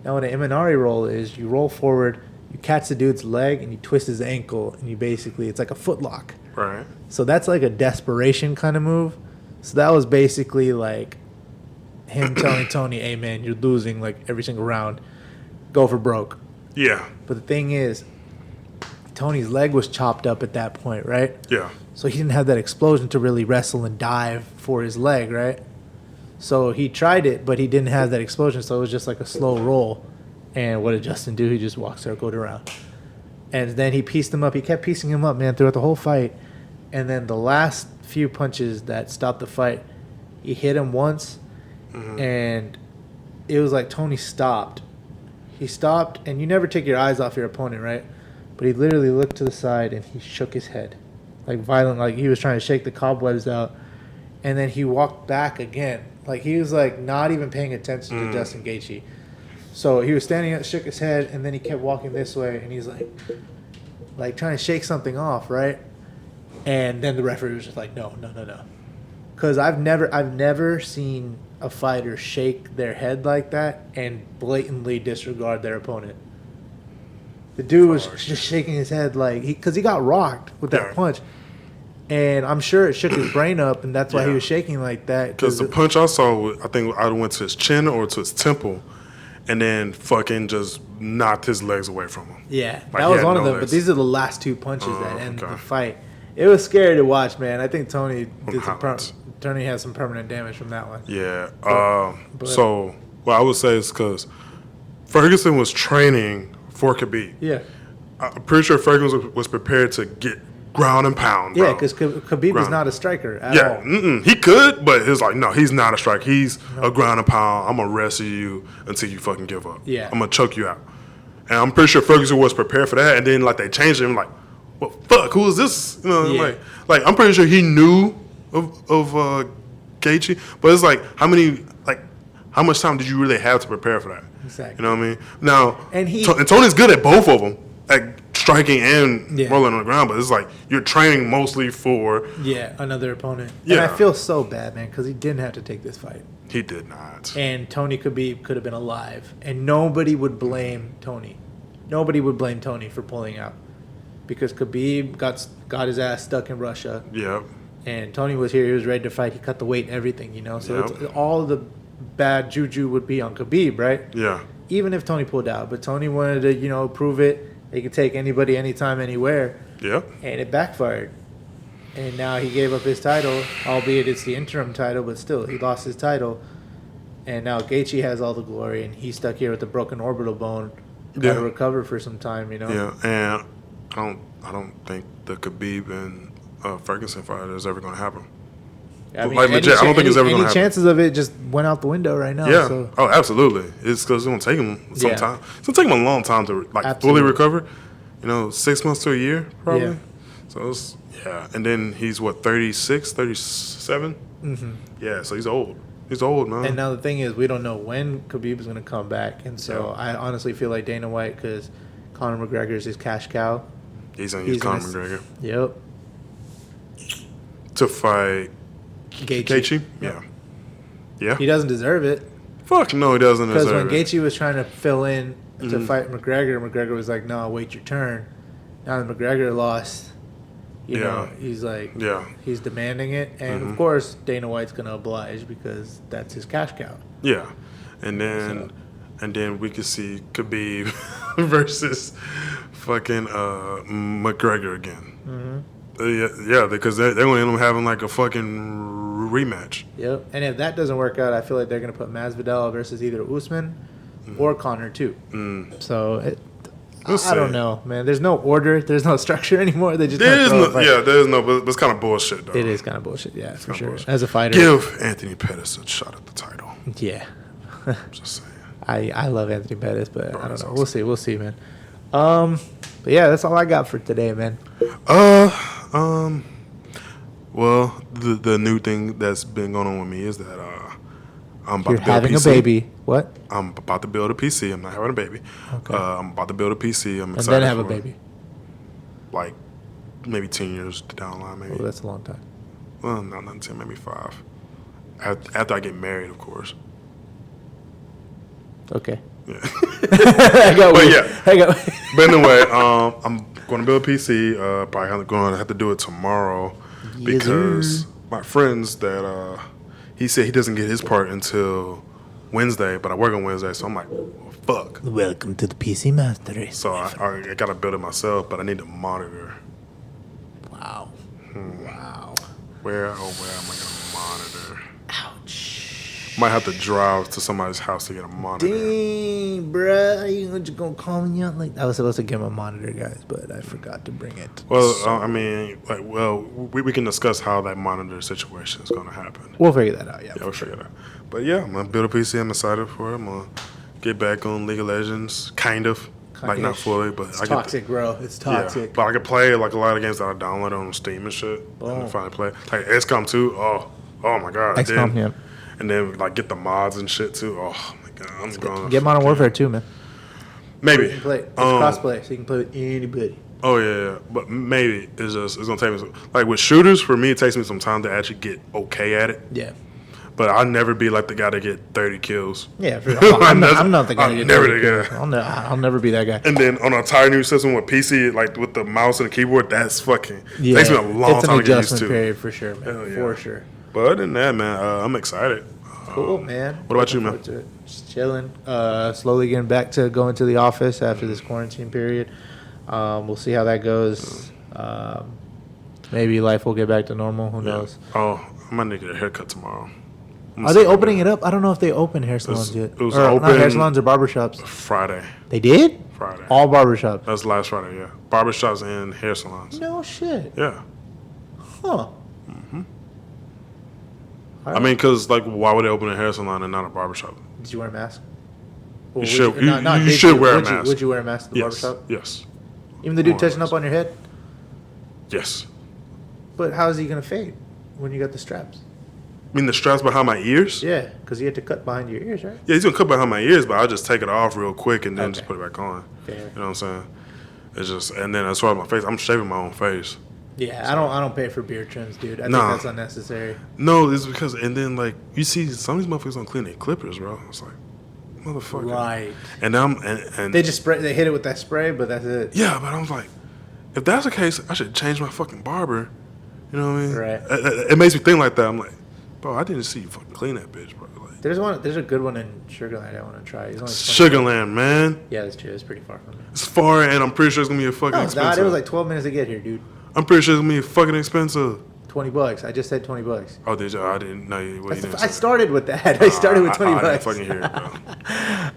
Now, what an Imanari roll is, you roll forward, you catch the dude's leg, and you twist his ankle, and you basically, it's like a foot lock. Right. So that's like a desperation kind of move. So that was basically like him telling Tony, hey, man, you're losing like every single round. Go for broke. Yeah. But the thing is, Tony's leg was chopped up at that point, right? Yeah. So he didn't have that explosion to really wrestle and dive for his leg, right? So he tried it, but he didn't have that explosion, so it was just like a slow roll. And what did Justin do? He just walked circled around. And then he pieced him up. He kept piecing him up, man, throughout the whole fight. And then the last few punches that stopped the fight, he hit him once, and it was like Tony stopped. He stopped, and you never take your eyes off your opponent, right? But he literally looked to the side, and he shook his head. Like violent, like he was trying to shake the cobwebs out. And then he walked back again. Like he was like not even paying attention to Justin Gaethje. So he was standing up, shook his head, and then he kept walking this way, and he's like trying to shake something off, right? And then the referee was just like, no. Because I've never seen a fighter shake their head like that and blatantly disregard their opponent. The dude was just shaking his head like because he got rocked with that Yeah. punch, and I'm sure it shook his brain up, and that's why he Yeah. was shaking like that. Because the punch I saw, I think I went to his chin or to his temple, and then fucking just knocked his legs away from him. Yeah, Like, that he was had one of no them. legs. But these are the last two punches that end okay. the fight. It was scary to watch, man. I think Tony did highlights. Tony had some permanent damage from that one. Yeah. but- So what I would say is because Ferguson was training for Khabib. Yeah, I'm pretty sure Ferguson was prepared to get ground and pound. yeah, bro. because Khabib is Ground. not a striker at Yeah, all. he could, but it's like, no, he's not a striker. He's a ground and pound. I'm going to wrestle you until you fucking give up. Yeah. I'm going to choke you out. And I'm pretty sure Ferguson was prepared for that. And then, like, they changed him, like, well, fuck, who is this? You know, Yeah. like I'm pretty sure he knew of Gaethje. But it's like, how much time did you really have to prepare for that? Exactly. You know what I mean? Now, And and Tony's good at both of them, at striking and Yeah. rolling on the ground. But it's like, you're training mostly for... Yeah, another opponent. Yeah. And I feel so bad, man, because he didn't have to take this fight. He did not. And Tony Khabib could have been alive, and nobody would blame Tony. Nobody would blame Tony for pulling out, because Khabib got his ass stuck in Russia, Yep. and Tony was here. He was ready to fight. He cut the weight and everything, you know. So Yep. it's, all the bad juju would be on Khabib, right? Yeah. Even if Tony pulled out, but Tony wanted to, prove it. He could take anybody, anytime, anywhere, Yep. and it backfired. And now he gave up his title, albeit it's the interim title, but still, he lost his title. And now Gaethje has all the glory, and he's stuck here with a broken orbital bone. Got Yeah. to recover for some time, you know. Yeah. And I don't think the Khabib and Ferguson fight is ever going to happen. I mean, Like, legit, I don't think it's ever gonna any happen. chances of it just went out the window right now. Yeah. So. Oh, absolutely. It's because it's going to take him some Yeah. time. It's going to take him a long time to fully Absolutely. recover. 6 months to a year, probably. Yeah. So it's, yeah. And then he's what, 36, 37? Mm-hmm. Yeah. So he's old. He's old, man. And now the thing is, we don't know when Khabib is going to come back, and so Yeah. I honestly feel like Dana White, because Conor McGregor is his cash cow. he's going to use he's Conor gonna- McGregor Yep. to fight Gaethje. Yeah. Yeah. He doesn't deserve it, Fuck no, he doesn't because deserve when it. Gaethje was trying to fill in to Mhm. fight McGregor was like, "No, wait your turn." Now that McGregor lost, you know, he's like, Yeah. he's demanding it, and Mhm. of course Dana White's going to oblige because that's his cash cow. Yeah, and then we could see Khabib versus fucking McGregor again. Mm-hmm. Yeah, because they're going to end up having like a fucking rematch. Yep. And if that doesn't work out, I feel like they're going to put Masvidal versus either Usman or Conor too. So I don't know, man. There's no order. There's no structure anymore. They just there is no, but it's kind of bullshit, though. It is kind of bullshit, yeah, for sure. Bullshit. As a fighter, Give Anthony Pettis a shot at the title. yeah. Just saying. I love Anthony Pettis, but Bro, I don't know. awesome. We'll see, man. But yeah, that's all I got for today, man. Well, the new thing that's been going on with me is that I'm about You're to build having a a PC. baby. What? I'm about to build a PC. I'm not having a baby. Okay. I'm about to build a PC. I'm And excited then have a for it. baby. Like maybe 10 years down the line, maybe. Oh, that's a long time. Well, no, not 10, maybe 5. After I get married, of course. Okay. Yeah. I got But weird. yeah. I got. But anyway, I'm going to build a PC. Probably going to have to do it tomorrow Yes, because sir. my friends that he said he doesn't get his part until Wednesday, but I work on Wednesday, so I'm like, well, fuck. Welcome to the PC Master Race. So I got to build it myself, but I need a monitor. Wow. Wow. Where am I going to monitor? Ouch. Might have to drive to somebody's house to get a monitor. Dang, bruh. You just gonna call me out like I was supposed to get my monitor, guys, but I forgot to bring it. Well, I mean, we can discuss how that monitor situation is going to happen. We'll figure that out, yeah. Yeah, we'll figure it out. But yeah, I'm going to build a PC. I'm excited for it. I'm going to get back on League of Legends, kind of. Like, not fully, but It's I get toxic, bro. It's Yeah, toxic. but I can play like a lot of games that I downloaded on Steam and shit. Boom. And finally play. Like XCOM 2. Oh my God. XCOM, yeah. And then like get the mods and shit too. Oh my God. I'm going Get Modern Warfare too, man. Maybe. You can play. It's crossplay, so you can play with anybody. Oh yeah. But maybe it's gonna take me like with shooters, for me it takes me some time to actually get okay at it. Yeah. But I'll never be like the guy to get 30 kills. Yeah, for sure. I'm not the guy. I'm to get never dirty, the guy. I'll never be that guy. And then on a entire new system with PC, like with the mouse and the keyboard, that's fucking Yeah, takes me a long it's time an to get used adjustment to. period for sure, man. Hell yeah. For sure. But other than that, man, I'm excited. Cool, man. What about you, man? Looking forward to it. Just chilling. Slowly getting back to going to the office after this quarantine period. We'll see how that goes. Maybe life will get back to normal. Who knows? Oh, I might need to get a haircut tomorrow. Are they opening it up? I don't know if they open hair salons yet. it was or open not hair salons or barbershops. Friday. They did? Friday. All barbershops. That's last Friday, yeah. Barbershops and hair salons. No shit. Yeah. Huh. I mean, because, like, why would they open a hair salon and not a barbershop? Did you wear a mask? You should- you should wear a mask. Would you wear a mask at the Yes. barbershop? Yes. Even the dude More touching or up on your head? Yes. But how is he going to fade when you got the straps? I mean, the straps behind my ears? Yeah, because you had to cut behind your ears, right? Yeah, he's going to cut behind my ears, but I'll just take it off real quick and then just Okay. put it back on. Fair. You know what I'm saying? It's just, and then as far as my face, I'm shaving my own face. Yeah, I don't pay for beard trims, dude. I Nah. think that's unnecessary. No, it's because, and then, like, you see some of these motherfuckers don't clean their clippers, bro. It's like, motherfucker. Right. And now and They just spray. They hit it with that spray, but that's it. yeah, but I was like, if that's the case, I should change my fucking barber. You know what I mean? Right. It makes me think like that. I'm like, bro, I didn't see you fucking clean that bitch, bro. Like, There's a good one in Sugarland I want to try. He's only 20 Sugarland, man. Yeah, that's true. It's pretty far from me. It's far, and I'm pretty sure it's gonna be a fucking No, it's not. expensive. It was like 12 minutes to get here, dude. I'm pretty sure it's gonna be fucking expensive. $20. I just said $20. Oh, did you? I didn't know you. What you didn't I say. started with that. I started with 20 I didn't bucks. fucking hear it, bro.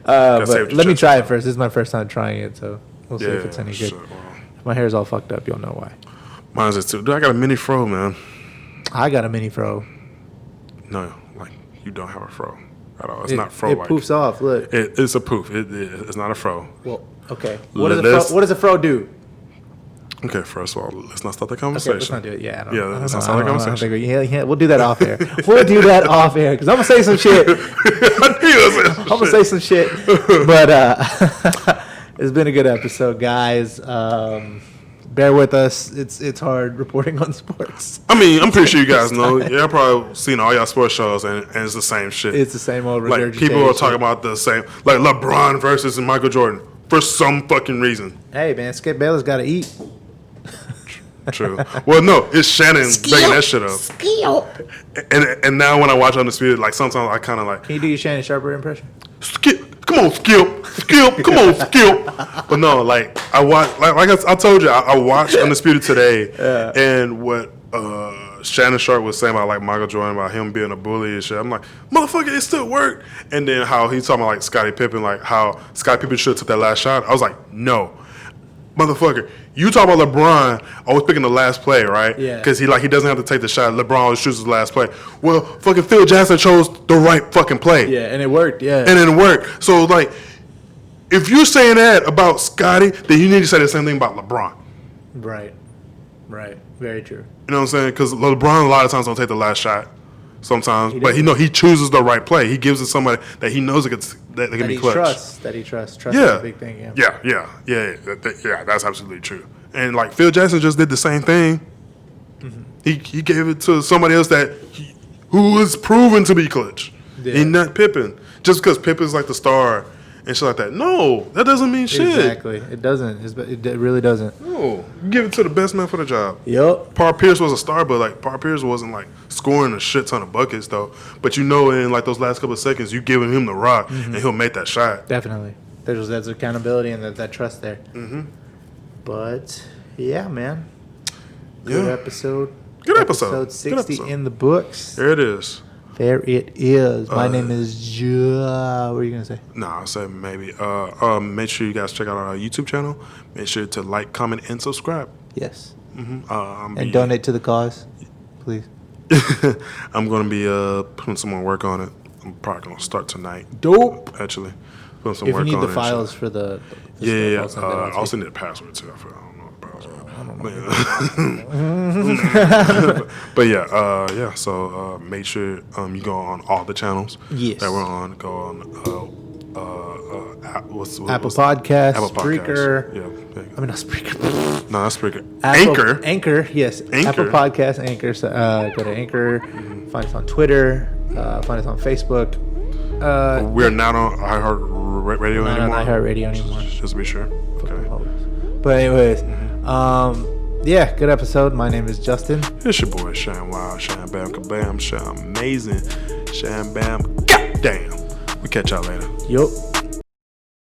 But saved your let me chips. try it first. This is my first time trying it, so we'll see Yeah, if it's any good. shit, well, If my hair's all fucked up, you'll know why. mine's just too. Dude, I got a mini fro, man. I got a mini fro. No, like you don't have a fro at all. It's It- not fro. It like poofs off. Look. it's a poof. It's not a fro. Well, okay. What does What does a fro do? Okay, first of all, let's not start the Okay, conversation. let's not do it. Yeah, I don't, Yeah, I don't let's know. not start the I don't conversation. think yeah, we'll do that off air. We'll do that off air because I'm gonna say some shit. I'm gonna say some shit. But it's been a good episode, guys. Bear with us. It's hard reporting on sports. I mean, I'm pretty sure you guys know. Yeah, I've probably seen all y'all sports shows, and it's the same shit. It's the same old like people are talking about the same, like LeBron versus Michael Jordan for some fucking reason. Hey man, Skip Bayless got to eat. True. Well, no, it's Shannon bringing that shit up. And now when I watch Undisputed, like sometimes I kind of like Can you do your Shannon Sharper impression? Skip. Come on, Skip. Come on, Skip. But no, like I watch, like I told you, I watched Undisputed today, and what Shannon Sharp was saying about like Michael Jordan, about him being a bully and shit. I'm like, motherfucker, it still worked. And then how he's talking about like Scottie Pippen, like how Scottie Pippen should have took that last shot. I was like, no, motherfucker, you talk about LeBron always picking the last play, right? Yeah. Because he doesn't have to take the shot. LeBron always chooses the last play. Well, fucking Phil Jackson chose the right fucking play. Yeah, and it worked. Yeah, And it worked. So like, if you're saying that about Scottie, then you need to say the same thing about LeBron. right, very true. You know what I'm saying? Because LeBron a lot of times don't take the last shot. Sometimes, He but doesn't. he chooses the right play. He gives it somebody that he knows that can That be he clutch. trusts. That he trusts. Trust Yeah. is a big thing. Yeah. Yeah. That's absolutely true. And like Phil Jackson just did the same thing. Mm-hmm. He gave it to somebody else who was proven to be clutch, Yeah. and not Pippen. Just because Pippen's like the star and shit like that. No, that doesn't mean shit. Exactly. It doesn't. It really doesn't. No, you give it to the best man for the job. Yup. Paul Pierce was a star, but like Paul Pierce wasn't like scoring a shit ton of buckets though. But in like those last couple of seconds, you giving him the rock and he'll make that shot. Definitely. There's accountability and that trust there. Mm-hmm. But yeah, man. Good Yeah. episode. Good episode. Episode Good 60 episode. in the books. There it is. There it is. My name is What are you gonna say? Nah, I said maybe. Make sure you guys check out our YouTube channel. Make sure to like, comment, and subscribe. Yes. I'm And donate to the cause, please. I'm gonna be putting some more work on it. I'm probably gonna start tonight. Dope. Actually, putting some If you work need on the it. files for the Yeah. stuff, I'll send that out I to you. also need a password too. I don't know the password. But yeah. So make sure you go on all the channels Yes. that we're on. Go on. What's Apple what's- Podcasts, Apple Spreaker. Yeah. I mean, not Spreaker. No, that's Spreaker. Apple- Anchor. Anchor, yes. Anchor. Apple Podcasts, Anchor. So, go to Anchor. Find us on Twitter. Find us on Facebook. We're not on iHeartRadio Not anymore. on iHeartRadio anymore. Just to be sure. Okay. But anyways, yeah, good episode. My name is Justin. It's your boy Shine Wild, Shine Bam Kabam, Shine Amazing, Shine Bam. Goddamn. We catch y'all later. Yup.